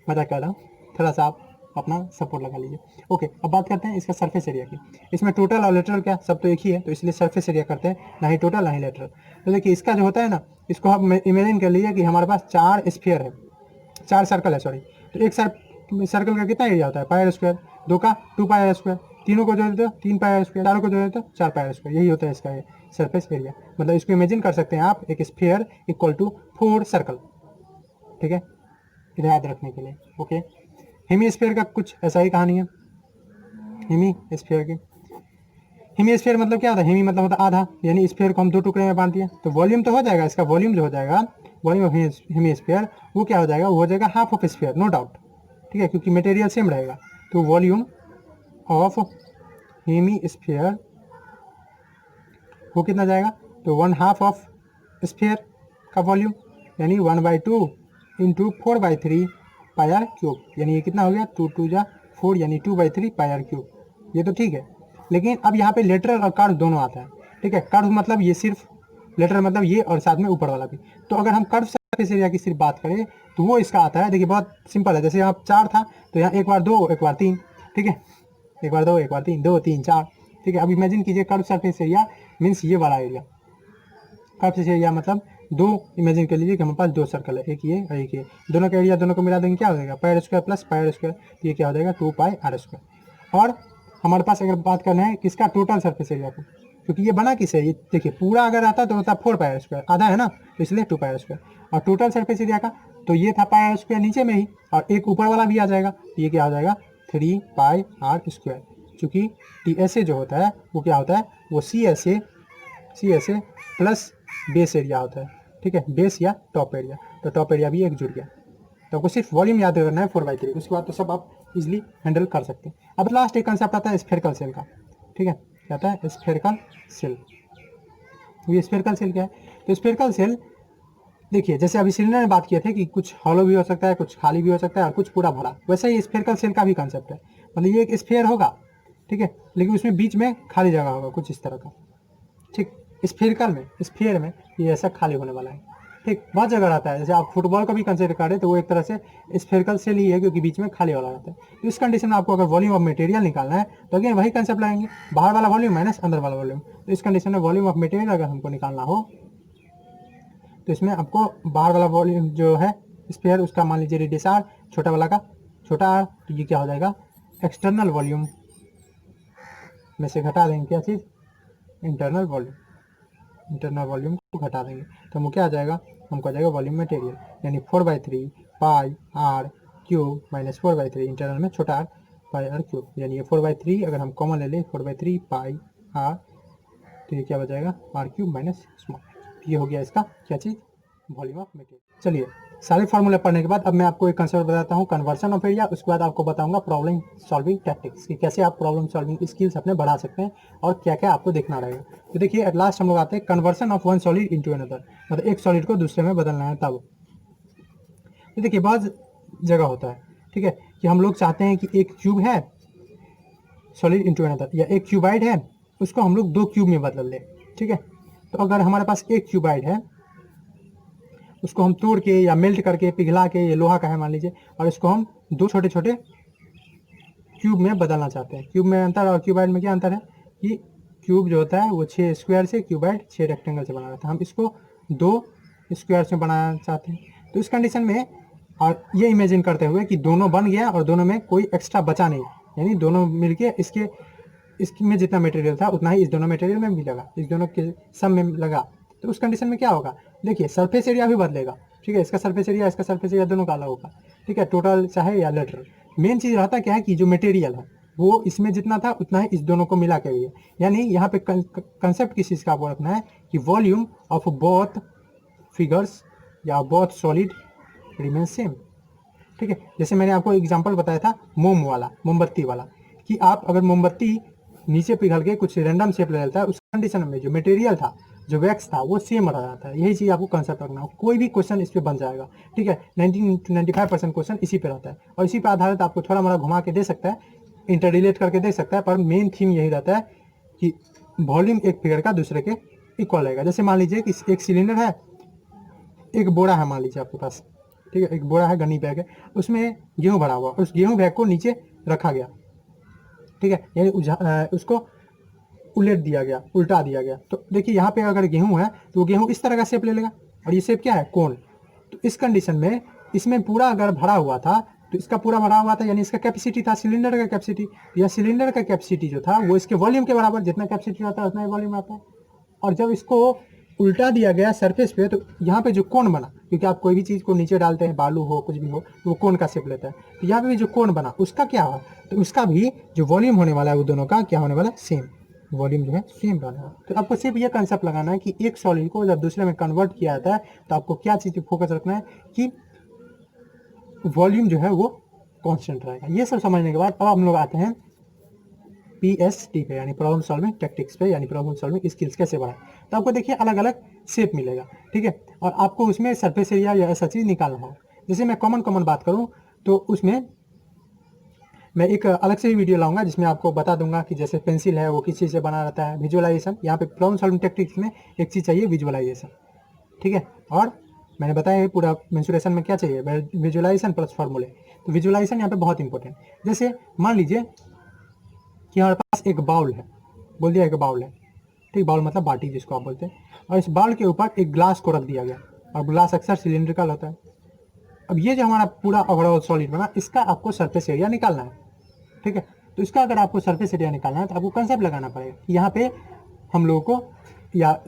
मजा कर रहा हूँ, थोड़ा सा आप अपना सपोर्ट लगा लीजिए। ओके, अब बात करते हैं इसका सरफेस एरिया की। इसमें टोटल और लेटरल क्या सब तो एक ही है, तो इसलिए सरफेस एरिया करते हैं, ना ही टोटल ना ही लेटरल। तो देखिए इसका जो होता है ना, इसको आप इमेजिन कर लीजिए कि हमारे पास 4 स्फीयर है, 4 सर्कल है, सॉरी, तो एक सर्कल का कितना एरिया होता है, पाई आर स्क्वायर, 2 का 2 पाई आर स्क्वायर, तीनों को जोड़े तो 3 पाई आर स्क्वायर, चारों को जोड़े तो 4 पाई आर स्क्वायर, यही होता है इसका सरफेस एरिया। मतलब इसको इमेजिन कर सकते हैं आप, एक स्फीयर इक्वल टू 4 सर्कल, ठीक है, इधर याद रखने के लिए। ओके, हेमी स्फीयर का कुछ ऐसा ही कहानी है, हेमी स्फीयर की। हेमी स्फीयर मतलब क्या होता है, हेमी मतलब होता है आधा, यानी स्फीयर को हम 2 टुकड़े में बांट दिए, तो वॉल्यूम तो हो जाएगा इसका, वॉल्यूम जो हो जाएगा, वॉल्यूम ऑफ हेमी स्फीयर वो क्या हो जाएगा, वो हो जाएगा half of sphere, no doubt, ठीक है, क्योंकि मटेरियल सेम रहेगा, तो वॉल्यूम ऑफ हेमी स्फीयर वो कितना जाएगा, तो 1/2 ऑफ स्फीयर का वॉल्यूम, यानी 1/2 इंटू 4/3 पाई आर क्यूब, यानी ये कितना हो गया, 2 2 जा 4, यानी 2/3 पाई आर क्यूब। ये तो ठीक है, लेकिन अब यहाँ पे लेटरल और कर्व दोनों आता है, ठीक है। कर्व मतलब ये सिर्फ, लेटरल मतलब ये और साथ में ऊपर वाला भी। तो अगर हम कर्व सरफेस एरिया की सिर्फ बात करें तो वो इसका आता है, देखिए बहुत सिंपल है, जैसे यहाँ 4 था तो यहाँ एक बार 2 एक बार 3, ठीक है, एक बार 2 एक बार 3, 2 3 4, ठीक है। अब इमेजिन कीजिए कर्व सरफेस एरिया मीन्स ये वाला एरिया, कर्व सरफेस एरिया मतलब दो, इमेजिन कर लीजिए कि हमारे पास दो सर्कल है, एक ये और एक ये, दोनों का एरिया दोनों को मिला देंगे क्या हो जाएगा, pi are square plus pi are square, तो ये क्या हो जाएगा 2 पाई आर स्क्वायर। और हमारे पास अगर बात करना है किसका, टोटल सरफेस एरिया को, क्योंकि ये बना किसे, ये देखिए पूरा अगर आता तो होता 4 पाई आर स्क्वायर, आधा है ना, तो इसलिए 2 पाई आर स्क्वायर। और टोटल सरफेस एरिया का तो ये था पाई आर स्क्वायर नीचे में ही, और एक ऊपर वाला भी आ जाएगा, तो ये क्या हो जाएगा 3 पाई आर स्क्वायर। चूँकि टी एस ए जो होता है वो क्या होता है, वो C S A plus base area होता है, ठीक है, बेस या टॉप एरिया, तो टॉप एरिया भी एक जुड़ गया। तो आपको सिर्फ वॉल्यूम याद करना है 4/3, उसके बाद तो सब आप इजीली हैंडल कर सकते हैं। अब लास्ट एक कंसेप्ट आता है स्फेरिकल सेल का, ठीक है, क्या आता है स्फेरिकल सेल। ये स्फेरिकल सेल क्या है, तो स्फेरिकल सेल देखिए जैसे अभी सिलेंडर में बात किए थे कि कुछ हॉलो भी हो सकता है, कुछ खाली भी हो सकता है और कुछ पूरा भरा, वैसे ही स्फेरिकल सेल का भी कंसेप्ट है। मतलब ये एक स्फेयर होगा, ठीक है, लेकिन उसमें बीच में खाली जगह होगा कुछ इस तरह का, ठीक। स्फीयर में ये ऐसा खाली होने वाला है, ठीक। बहुत जगह रहता है, जैसे आप फुटबॉल का भी कंसिडर करें तो वो एक तरह से स्फेरिकल सेल ही है, क्योंकि बीच में खाली वाला रहता है। तो इस कंडीशन में आपको अगर वॉल्यूम ऑफ मटेरियल निकालना है तो अगेन वही कंसेप्ट लगाएंगे, बाहर वाला वॉल्यूम माइनस अंदर वाला वॉल्यूम। तो इस कंडीशन में वॉल्यूम ऑफ मटेरियल अगर हमको निकालना हो तो इसमें आपको बाहर वाला वॉल्यूम जो है स्फीयर, उसका मान लीजिए रेडियस आर, छोटा वाला का छोटा आर, तो ये क्या हो जाएगा एक्सटर्नल वॉल्यूम में से घटा देंगे क्या चीज़, इंटरनल वॉल्यूम को घटा देंगे, तो हमको क्या आ जाएगा, हमको आ जाएगा वॉल्यूम मटेरियल, यानी 4/3 पाई आर क्यूब माइनस 4/3 इंटरनल में छोटा आर पाई आर क्यूब, यानी ये 4/3 अगर हम कॉमन ले लें 4/3 पाई आर, तो ये क्या हो जाएगा आर क्यूब माइनस स्मॉल, ये हो गया इसका क्या चीज़, वॉल्यूम ऑफ मटेरियल। चलिए सारे फार्मूले पढ़ने के बाद अब मैं आपको एक कंसेप्ट बताता हूँ कन्वर्सन ऑफ एरिया, उसके बाद आपको बताऊंगा प्रॉब्लम सॉल्विंग टैक्टिक्स कि कैसे आप प्रॉब्लम सॉल्विंग स्किल्स अपने बढ़ा सकते हैं और क्या क्या आपको देखना रहेगा। तो देखिए एट लास्ट हम लोग आते हैं conversion of one solid into another, मतलब एक सॉलिड को दूसरे में बदलना है तब। तो देखिए बहुत जगह होता है, ठीक है, कि हम लोग चाहते हैं कि एक क्यूब है सॉलिड इनटू अनदर, या एक क्यूबाइड है उसको हम लोग 2 क्यूब में बदल लें, ठीक है। तो अगर हमारे पास एक क्यूबाइड है उसको हम तोड़ के या मेल्ट करके पिघला के, ये लोहा का है मान लीजिए, और इसको हम 2 छोटे छोटे क्यूब में बदलना चाहते हैं। क्यूब में अंतर और क्यूबाइड में क्या अंतर है कि क्यूब जो होता है वो 6 स्क्वायर से, क्यूबाइड 6 रेक्टेंगल से बना रहता है, हम इसको 2 स्क्वायर से बनाना चाहते हैं। तो इस कंडीशन में और ये इमेजिन करते हुए कि दोनों बन गया और दोनों में कोई एक्स्ट्रा बचा नहीं, यानी दोनों मिलके इसमें जितना मटेरियल था उतना ही इस दोनों मटेरियल में भी लगा, इस दोनों के सब में लगा। तो उस कंडीशन में क्या होगा, देखिए सरफेस एरिया भी बदलेगा, ठीक है, इसका सरफेस एरिया इसका सरफेस एरिया दोनों का अलग होगा, ठीक है, टोटल चाहे या लेटरल। मेन चीज़ रहता क्या है कि जो मटेरियल है वो इसमें जितना था उतना ही इस दोनों को मिला के भी है, यानी यहाँ पे कंसेप्ट किस चीज़ का आपको रखना है कि वॉल्यूम ऑफ बोथ फिगर्स या बोथ सॉलिड रिमेन सेम, ठीक है। जैसे मैंने आपको एग्जांपल बताया था मोमबत्ती वाला, कि आप अगर मोमबत्ती नीचे पिघल के कुछ रैंडम शेप ले लेता है, उस कंडीशन में जो मटेरियल था, जो वैक्स था, वो सेम रह जाता है। यही चीज़ आपको कंसेप्ट रखना है, कोई भी क्वेश्चन इस पर बन जाएगा, ठीक है। 90-95% क्वेश्चन इसी पे रहता है, और इसी पे आधारित आपको थोड़ा मोड़ा घुमा के दे सकता है, इंटर रिलेट करके दे सकता है, पर मेन थीम यही रहता है कि वॉल्यूम एक फिगर का दूसरे के इक्वल रहेगा। जैसे मान लीजिए कि एक सिलेंडर है, एक बोरा है मान लीजिए आपके पास, ठीक है, एक बोरा है, गन्नी बैग है, उसमें गेहूँ भरा हुआ, उस गेहूँ बैग को नीचे रखा गया, ठीक है, यानी उसको उलट दिया गया, उल्टा दिया गया। तो देखिए यहाँ पे अगर गेहूँ है तो वो गेहूँ इस तरह का शेप ले लेगा, और ये शेप क्या है, कोन। तो इस कंडीशन में इसमें पूरा अगर भरा हुआ था तो इसका पूरा भरा हुआ था, यानी इसका कैपेसिटी था सिलेंडर का कैपेसिटी, या सिलेंडर का कैपेसिटी जो था वो इसके वॉल्यूम के बराबर, जितना कैपेसिटी रहता है उतना ही वॉल्यूम आता है। और जब इसको उल्टा दिया गया सरफेस पे, तो यहाँ पे जो कोन बना, क्योंकि आप कोई भी चीज़ को नीचे डालते हैं, बालू हो कुछ भी हो, तो वो कोन का शेप लेता है, तो यहाँ पे भी जो कोन बना उसका क्या हुआ, तो उसका भी जो वॉल्यूम होने वाला है वो दोनों का क्या होने वाला है, सेम वॉल्यूम जो है सेम रहने वाला। तो आपको सिर्फ ये कंसेप्ट लगाना है कि एक सॉलिड को जब दूसरे में कन्वर्ट किया जाता है तो आपको क्या चीज़ पे फोकस रखना है कि वॉल्यूम जो है वो कांस्टेंट रहेगा। ये सब समझने के बाद अब हम लोग आते हैं PST पे यानी प्रॉब्लम सॉल्विंग टेक्टिक्स पे यानी प्रॉब्लम सॉल्विंग स्किल्स कैसे बढ़ाएं। तो आपको देखिए अलग अलग शेप मिलेगा, ठीक है, और आपको उसमें सरफेस एरिया या ऐसा चीज़ निकालना होगा। जैसे मैं कॉमन बात करूँ तो उसमें मैं एक अलग से ही वीडियो लाऊंगा जिसमें आपको बता दूंगा कि जैसे पेंसिल है वो किस चीज़ से बना रहता है, विजुअलाइजेशन। यहाँ पे प्रॉब्लम सॉल्विंग टेक्टिक्स में एक चीज़ चाहिए, विजुअलाइजेशन, ठीक है। और मैंने बताया है पूरा मेंसुरेशन में क्या चाहिए, विजुअलाइजेशन प्लस फॉर्मूले। तो विजुअलाइजेशन यहाँ पे बहुत इंपॉर्टेंट। जैसे मान लीजिए कि हमारे पास एक बाउल है, बोल दिया एक बाउल है, ठीक, बाउल मतलब बाटी जिसको आप बोलते हैं, और इस बाउल के ऊपर एक ग्लास को रख दिया गया, और ग्लास अक्सर सिलिंड्रिकल होता है। अब ये जो हमारा पूरा ओवरऑल सॉलिड बना, इसका आपको सरफेस एरिया निकालना है, ठीक है। तो इसका अगर आपको सरफेस एरिया निकालना है तो आपको कंसेप्ट लगाना पड़ेगा कि यहाँ पे हम लोगों को या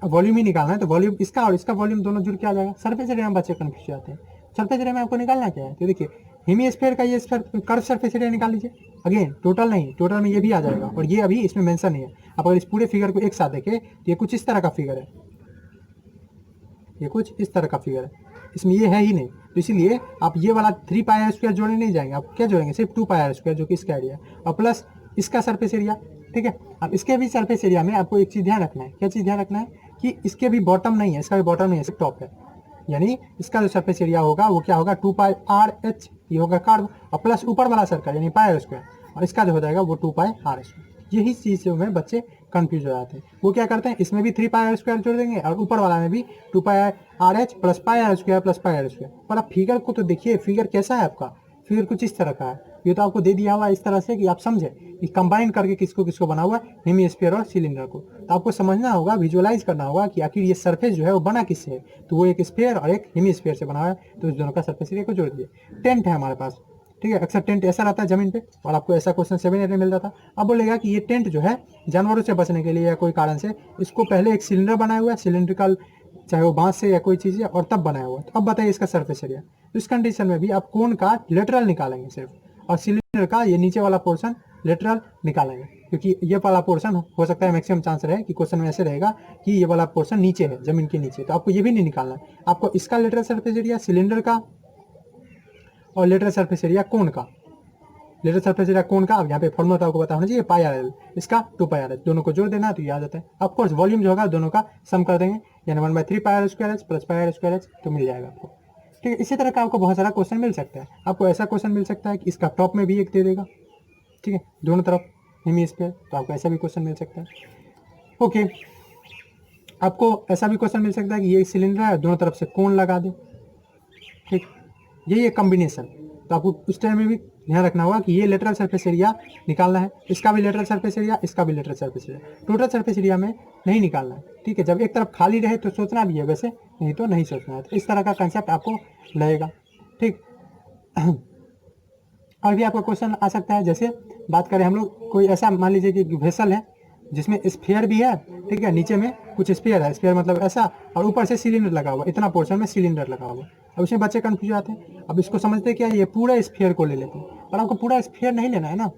वॉल्यूम ही निकालना है, तो वॉल्यूम इसका और इसका वॉल्यूम दोनों जुड़ के आ जाएगा। सरफेस एरिया में बच्चे कन्फ्यूज जाते हैं। सरफेस एरिया में आपको निकालना क्या है, तो देखिए हेमीस्फीयर का ये कर्व सरफेस एरिया निकाल लीजिए। अगेन टोटल नहीं, टोटल में ये भी आ जाएगा, और ये अभी इसमें मेंशन नहीं है। आप अगर इस पूरे फिगर को एक साथ देखें तो ये कुछ इस तरह का फिगर है, ये कुछ इस तरह का फिगर है, इसमें ये है ही नहीं। तो इसीलिए आप ये वाला 3 पाई आर स्क्वायर जोड़ने नहीं जाएंगे, आप क्या जोड़ेंगे, सिर्फ 2 पाई आर स्क्वायर जो कि इसका एरिया और प्लस इसका सरफेस एरिया, ठीक है। अब इसके भी सरफेस एरिया में आपको एक चीज़ ध्यान रखना है, क्या चीज़ ध्यान रखना है कि इसके भी बॉटम नहीं है, इसका भी बॉटम नहीं है, सिर्फ टॉप है। यानी इसका जो सरफेस एरिया होगा वो क्या होगा, 2 पाई आर एच, ये होगा कर्व, और प्लस ऊपर वाला सर्कल यानी पाई आर स्क्वायर, और इसका जो हो जाएगा वो 2 पाई आर स्क्वायर। यही चीज़ों में बच्चे कंफ्यूज हो जाते हैं। वो क्या करते हैं, इसमें भी 3 पाई आर स्क्वायर जोड़ देंगे और ऊपर वाला में भी 2 pi are H plus pi are square plus pi are square. पर आप फिगर को तो देखिए, फिगर कैसा है आपका, फिगर कुछ इस तरह का है। ये तो आपको दे दिया हुआ इस तरह से कि आप समझे कि कंबाइन करके किसको किसको बना हुआ है, हेमीस्फीयर और सिलेंडर को। तो आपको समझना होगा, विजुअलाइज करना होगा कि आखिर ये सरफेस जो है वो बना किससे है। तो वो एक स्फीयर और एक हेमीस्फीयर से बना हुआ है, तो इस दोनों का सरफेस एरिया को जोड़ दिए। टेंट है हमारे पास, ठीक है, अक्सर टेंट ऐसा रहता है जमीन पे, और आपको ऐसा क्वेश्चन 7 में मिल जाता। अब बोलेगा कि ये टेंट जो है जानवरों से बचने के लिए या कोई कारण से इसको पहले एक सिलेंडर बनाया हुआ है, सिलिंड्रिकल, चाहे वो बांस से या कोई चीज़ है, और तब बनाया हुआ है। तो अब बताइए इसका सरफेस एरिया। तो इस कंडीशन में भी आप कोन का लेटरल निकालेंगे सिर्फ, और सिलेंडर का ये नीचे वाला पोर्शन लेटरल निकालेंगे, क्योंकि ये वाला पोर्शन हो सकता है मैक्सिमम चांस रहे कि क्वेश्चन में ऐसे रहेगा कि ये वाला पोर्शन नीचे है, जमीन के नीचे। तो आपको ये भी नहीं निकालना है, आपको इसका लेटरल सरफेस एरिया सिलेंडर का और लेटरल सरफेस एरिया कोन का, लेटरल सरफेस एरिया कोन का। अब यहाँ पे फॉर्मूला तो आपको पता होना चाहिए, पाई आर एल, इसका 2 पाई आर एच, दोनों को जोड़ देना तो ये आ जाता है। ऑफकोर्स वॉल्यूम जो होगा दोनों का सम कर देंगे, यानी 1/3 pi are square H plus pi are square H, तो मिल जाएगा आपको, ठीक है। इसी तरह का आपको बहुत सारा क्वेश्चन मिल सकता है। आपको ऐसा क्वेश्चन मिल सकता है कि इसका टॉप में भी एक दे देगा, ठीक है, दोनों तरफ हेमीस्फीयर, तो आपको ऐसा भी क्वेश्चन मिल सकता है। ओके, आपको ऐसा भी क्वेश्चन मिल सकता है कि ये सिलेंडर है, दोनों तरफ से कोन लगा दे, ठीक, यही एक कॉम्बिनेशन। तो आपको उस टाइम में भी ध्यान रखना होगा कि ये लेटरल सरफेस एरिया निकालना है, इसका भी लेटरल सरफेस एरिया, इसका भी lateral surface area, total surface area में नहीं निकालना है, ठीक है। जब एक तरफ खाली रहे तो सोचना भी है, वैसे नहीं तो नहीं सोचना है। तो इस तरह का कंसेप्ट आपको लगेगा, ठीक। और भी आपका क्वेश्चन आ सकता है, जैसे बात करें हम लोग, कोई ऐसा मान लीजिए कि वेसल है जिसमें स्फीयर भी है, ठीक है, नीचे में कुछ स्फीयर है, स्फीयर मतलब ऐसा, और ऊपर से सिलेंडर लगा हुआ, इतना पोर्शन में सिलेंडर लगा हुआ। अब उसमें बच्चे कंफ्यूज आते हैं। अब इसको समझते क्या, ये पूरा स्फीयर को ले लेते हैं, पर आपको पूरा स्फीयर नहीं लेना है ना,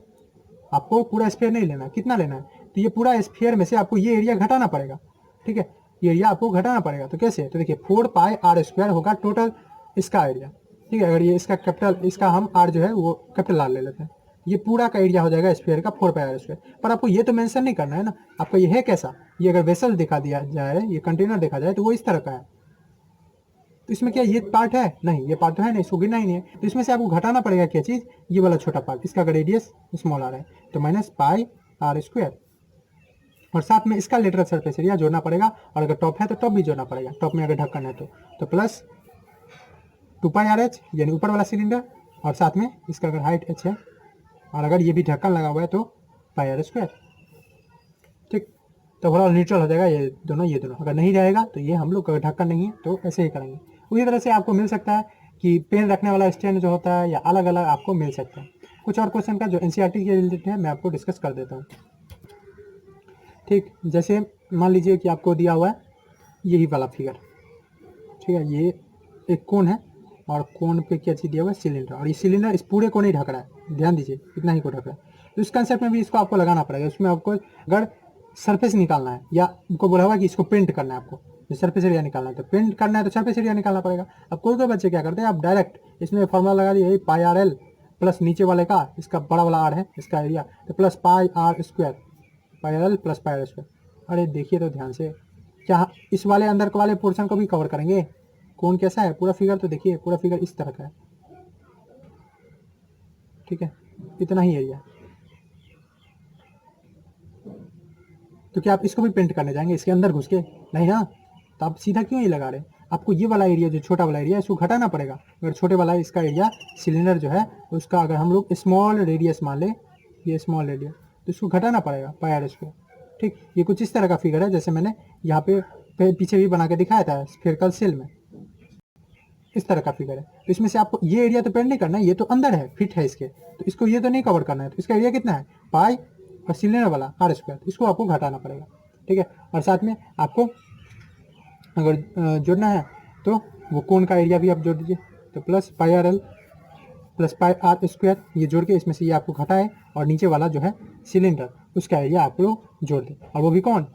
आपको पूरा स्फीयर नहीं लेना है। कितना लेना है, तो ये पूरा स्फीयर में से आपको ये एरिया घटाना पड़ेगा, ठीक है, ये एरिया आपको घटाना पड़ेगा। तो कैसे, तो देखिए 4 पाई आर स्क्वायर होगा टोटल इसका एरिया, ठीक है। अगर ये इसका कैपिटल, इसका हम आर जो है वो कैपिटल आर ले लेते हैं, ये पूरा का एरिया हो जाएगा स्फीयर का 4 पाई आर स्क्वायर। पर आपको ये तो मेंशन नहीं करना है ना, आपको ये है कैसा, ये अगर वेसल दिखा दिया जाए, ये कंटेनर देखा जाए तो वो इस तरह का है। तो इसमें क्या ये पार्ट है, नहीं, ये पार्ट तो है नहीं, इसको गिनना ही नहीं है। तो इसमें से आपको घटाना पड़ेगा क्या चीज़, ये वाला छोटा पार्ट, इसका अगर रेडियस स्मॉल आ रहा है तो माइनस पाई आर स्क्वायर, और साथ में इसका लेटरल सरफेस एरिया जोड़ना पड़ेगा, और अगर टॉप है तो टॉप भी जोड़ना पड़ेगा, टॉप में अगर ढक्कन है तो प्लस 2 पाई आर एच यानी ऊपर वाला सिलेंडर, और साथ में इसका अगर हाइट एच है और अगर ये भी ढक्कन लगा हुआ है तो पाई आर स्क्वायर, ठीक। तो ओवरऑल न्यूट्रल हो जाएगा ये दोनों। अगर नहीं रहेगा तो ये हम लोग, अगर ढक्कन नहीं है तो ऐसे ही करेंगे। उसी तरह से आपको मिल सकता है कि पेन रखने वाला स्टैंड जो होता है, या अलग अलग आपको मिल सकता है। कुछ और क्वेश्चन का जो एनसीईआरटी के रिलेटेड है मैं आपको डिस्कस कर देता हूँ, ठीक। जैसे मान लीजिए कि आपको दिया हुआ है यही वाला फिगर, ठीक है, ये एक कोन है और कोन पे क्या चीज़ दिया हुआ है, सिलेंडर, और ये सिलेंडर इस पूरे को नहीं ढक रहा है, ध्यान दीजिए, इतना ही को ढक रहा है। तो इस कंसेप्ट में भी इसको आपको लगाना पड़ेगा। उसमें आपको अगर सरफेस निकालना है, या उनको बोला हुआ कि इसको पेंट करना है, आपको सरफेस एरिया निकालना है, तो पेंट करना है तो सरफेस एरिया निकालना पड़ेगा। अब कोई कोई बच्चे क्या करते हैं, आप डायरेक्ट इसमें फॉर्मूला लगा दिए पाई आर एल प्लस नीचे वाले का, इसका बड़ा वाला आर है इसका एरिया, तो plus pi are square, pi are l plus pi are square. अरे देखिए तो ध्यान से, क्या इस वाले अंदर वाले पोर्शन को भी कवर करेंगे? कौन कैसा है पूरा फिगर तो देखिए, पूरा फिगर इस तरह का है, ठीक है, इतना ही एरिया। तो क्या आप इसको भी पेंट करने जाएंगे इसके अंदर घुस के? नहीं ना, तो आप सीधा क्यों ये लगा रहे? आपको ये वाला एरिया जो छोटा वाला एरिया इसको घटाना पड़ेगा। अगर छोटे वाला इसका एरिया सिलेंडर जो है उसका अगर हम लोग स्मॉल रेडियस मान ले, ये स्मॉल रेडियस, तो इसको घटाना पड़ेगा पाई आर स्क्वायर। ठीक, ये कुछ इस तरह का फिगर है जैसे मैंने यहाँ पे पीछे भी बना के दिखाया था स्फेरिकल सेल में, इस तरह का फिगर है। तो इसमें से आपको ये एरिया तो पेंट नहीं करना है, ये तो अंदर है, फिट है इसके, तो इसको ये तो नहीं कवर करना है। तो इसका एरिया कितना है? पाई और सिलेंडर वाला आर स्क्वायर, इसको आपको घटाना पड़ेगा, ठीक है। और साथ में आपको अगर जोड़ना है तो वो कोण का एरिया भी आप जोड़ दीजिए, तो plus pi are l plus pi are square, ये जोड़ के इसमें से ये आपको घटाए, और नीचे वाला जो है सिलेंडर उसका एरिया आप लोग जोड़ दें। और वो भी कौन?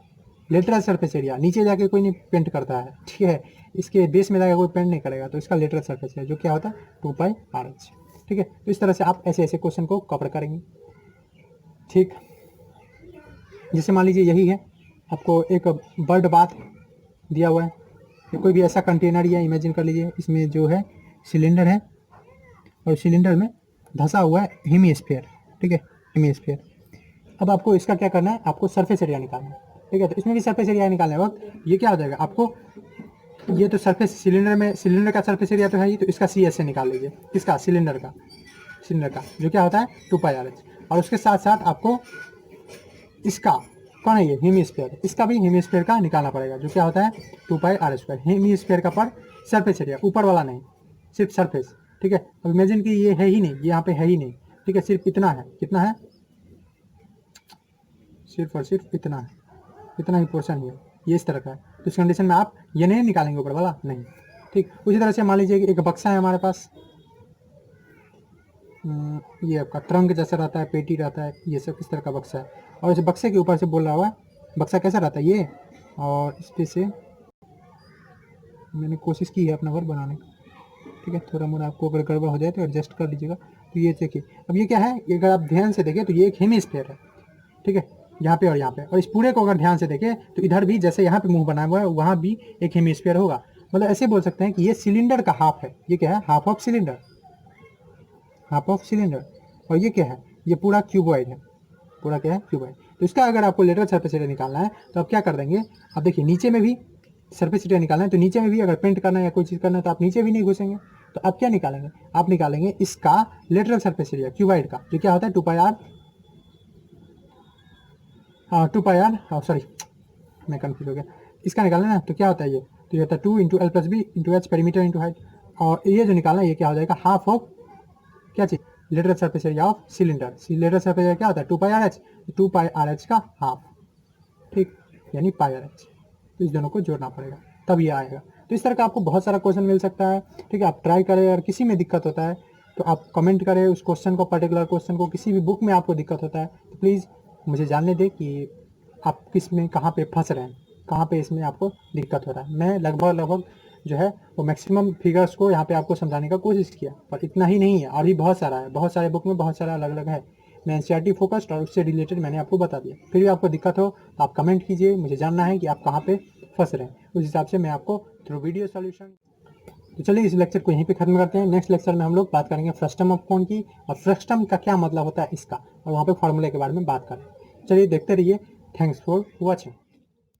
Lateral surface area. नीचे जाके कोई नहीं पेंट करता है, ठीक है, इसके बेस में जाकर कोई पेंट नहीं करेगा, तो इसका लेटरल सरफेस है जो क्या होता है 2 पाई आर एच, ठीक है। तो इस तरह से आप ऐसे ऐसे क्वेश्चन को कवर करेंगे, ठीक। जैसे मान लीजिए यही है, आपको एक बर्ड बाथ दिया हुआ है, तो कोई भी ऐसा कंटेनर या इमेजिन कर लीजिए, इसमें जो है सिलेंडर है और सिलेंडर में धंसा हुआ है हेमीस्फीयर, ठीक है, हेमीस्फीयर। अब आपको इसका क्या करना है? आपको सरफेस एरिया निकालना है, ठीक है। तो इसमें भी सरफेस एरिया निकालने वक्त ये क्या हो जाएगा आपको, ये तो सरफेस सिलेंडर में, सिलेंडर का सरफेस एरिया तो है ही, तो इसका सी एस से निकाल लीजिए, किसका? सिलेंडर का, सिलेंडर का जो क्या होता है 2 पाई आर एच। और उसके साथ साथ आपको इसका कौन है ये हेमीस्फीयर, इसका भी हेमीस्फीयर का निकालना पड़ेगा जो क्या होता है 2 पाई आर स्क्वायर। हेमीस्फीयर का पर सरफेस एरिया, ऊपर वाला नहीं, सिर्फ सरफेस, ठीक है। अब इमेजिन कि ये है ही नहीं, ये यहाँ पे है ही नहीं, ठीक है, सिर्फ इतना है, कितना है? सिर्फ और सिर्फ इतना है, इतना ही पोर्शन ही है, ये इस तरह का है। तो इस कंडीशन में आप ये नहीं निकालेंगे ऊपर वाला, नहीं, ठीक। उसी तरह से मान लीजिए कि एक बक्सा है हमारे पास, ये आपका ट्रंक जैसा रहता है, पेटी रहता है, ये सब इस तरह का बक्सा है। और इस बक्से के ऊपर से बोल रहा हुआ है, बक्सा कैसा रहता है ये, और इस पे से मैंने कोशिश की है अपना वर्क बनाने की, ठीक है। थोड़ा मोड़ा आपको अगर गड़बड़ हो जाए तो एडजस्ट कर लीजिएगा। तो ये देखिए, अब ये क्या है, अगर आप ध्यान से देखें तो ये एक हेमीस्फीयर है, ठीक है, यहाँ पे और यहाँ पे। और इस पूरे को अगर ध्यान से देखें तो इधर भी जैसे यहाँ पे मुंह बना हुआ है वहाँ भी एक हेमीस्फीयर होगा। मतलब ऐसे बोल सकते हैं कि ये सिलेंडर का हाफ है, ये क्या है? Half of cylinder, half of cylinder. और ये क्या है? ये पूरा क्यूबॉइड है, पूरा क्या है? क्यूबॉइड। तो इसका अगर आपको लेटरल सरफेस एरिया निकालना है तो आप क्या कर देंगे, अब देखिए नीचे में भी सरफेस एरिया निकालना है, तो नीचे में भी अगर पेंट करना है या कोई चीज़ करना है तो आप नीचे भी नहीं घुसेंगे, तो आप क्या निकालेंगे? आप निकालेंगे इसका लेटरल सरफेस एरिया क्यूबॉइड का, जो क्या होता है 2 pi R, two pi R, sorry मैं कंफ्यूज हो गया, इसका निकालना है ना, तो क्या होता है ये, तो ये होता है 2 into L plus b into h perimeter into height. और ये जो निकालना है ये क्या हो जाएगा? हाफ ऑफ क्या चीज़? Lateral surface area of cylinder. Lateral surface area क्या होता है? 2 pi are H, 2 pi are H का हाफ, ठीक, यानी पाई आर एच। तो इस दोनों को जोड़ना पड़ेगा तब ये आएगा। तो इस तरह का आपको बहुत सारा क्वेश्चन मिल सकता है, ठीक है। आप ट्राई करें, अगर किसी में दिक्कत होता है तो आप कमेंट करें उस क्वेश्चन को, पर्टिकुलर क्वेश्चन को, किसी भी बुक में आपको दिक्कत होता है तो प्लीज़ मुझे जानने दें कि आप किस में कहाँ पे फंस रहे हैं, कहाँ पे इसमें आपको दिक्कत हो रहा है। मैं लगभग जो है वो मैक्सिमम फिगर्स को यहाँ पे आपको समझाने का कोशिश किया, पर इतना ही नहीं है, और भी बहुत सारा है, बहुत सारे बुक में बहुत सारा अलग अलग है। मैं एनसीईआरटी फोकस्ड और उससे रिलेटेड मैंने आपको बता दिया। फिर भी आपको दिक्कत हो तो आप कमेंट कीजिए, मुझे जानना है कि आप कहाँ पे फंस रहे हैं, उस हिसाब से मैं आपको थ्रू वीडियो सॉल्यूशन। तो चलिए इस लेक्चर को यहीं पे खत्म करते हैं। नेक्स्ट लेक्चर में हम लोग बात करेंगे फ्रस्टम ऑफ कोण की, और फ्रस्टम का क्या मतलब होता है इसका, और वहाँ पे फॉर्मूले के बारे में बात करें। चलिए देखते रहिए। Thanks for watching.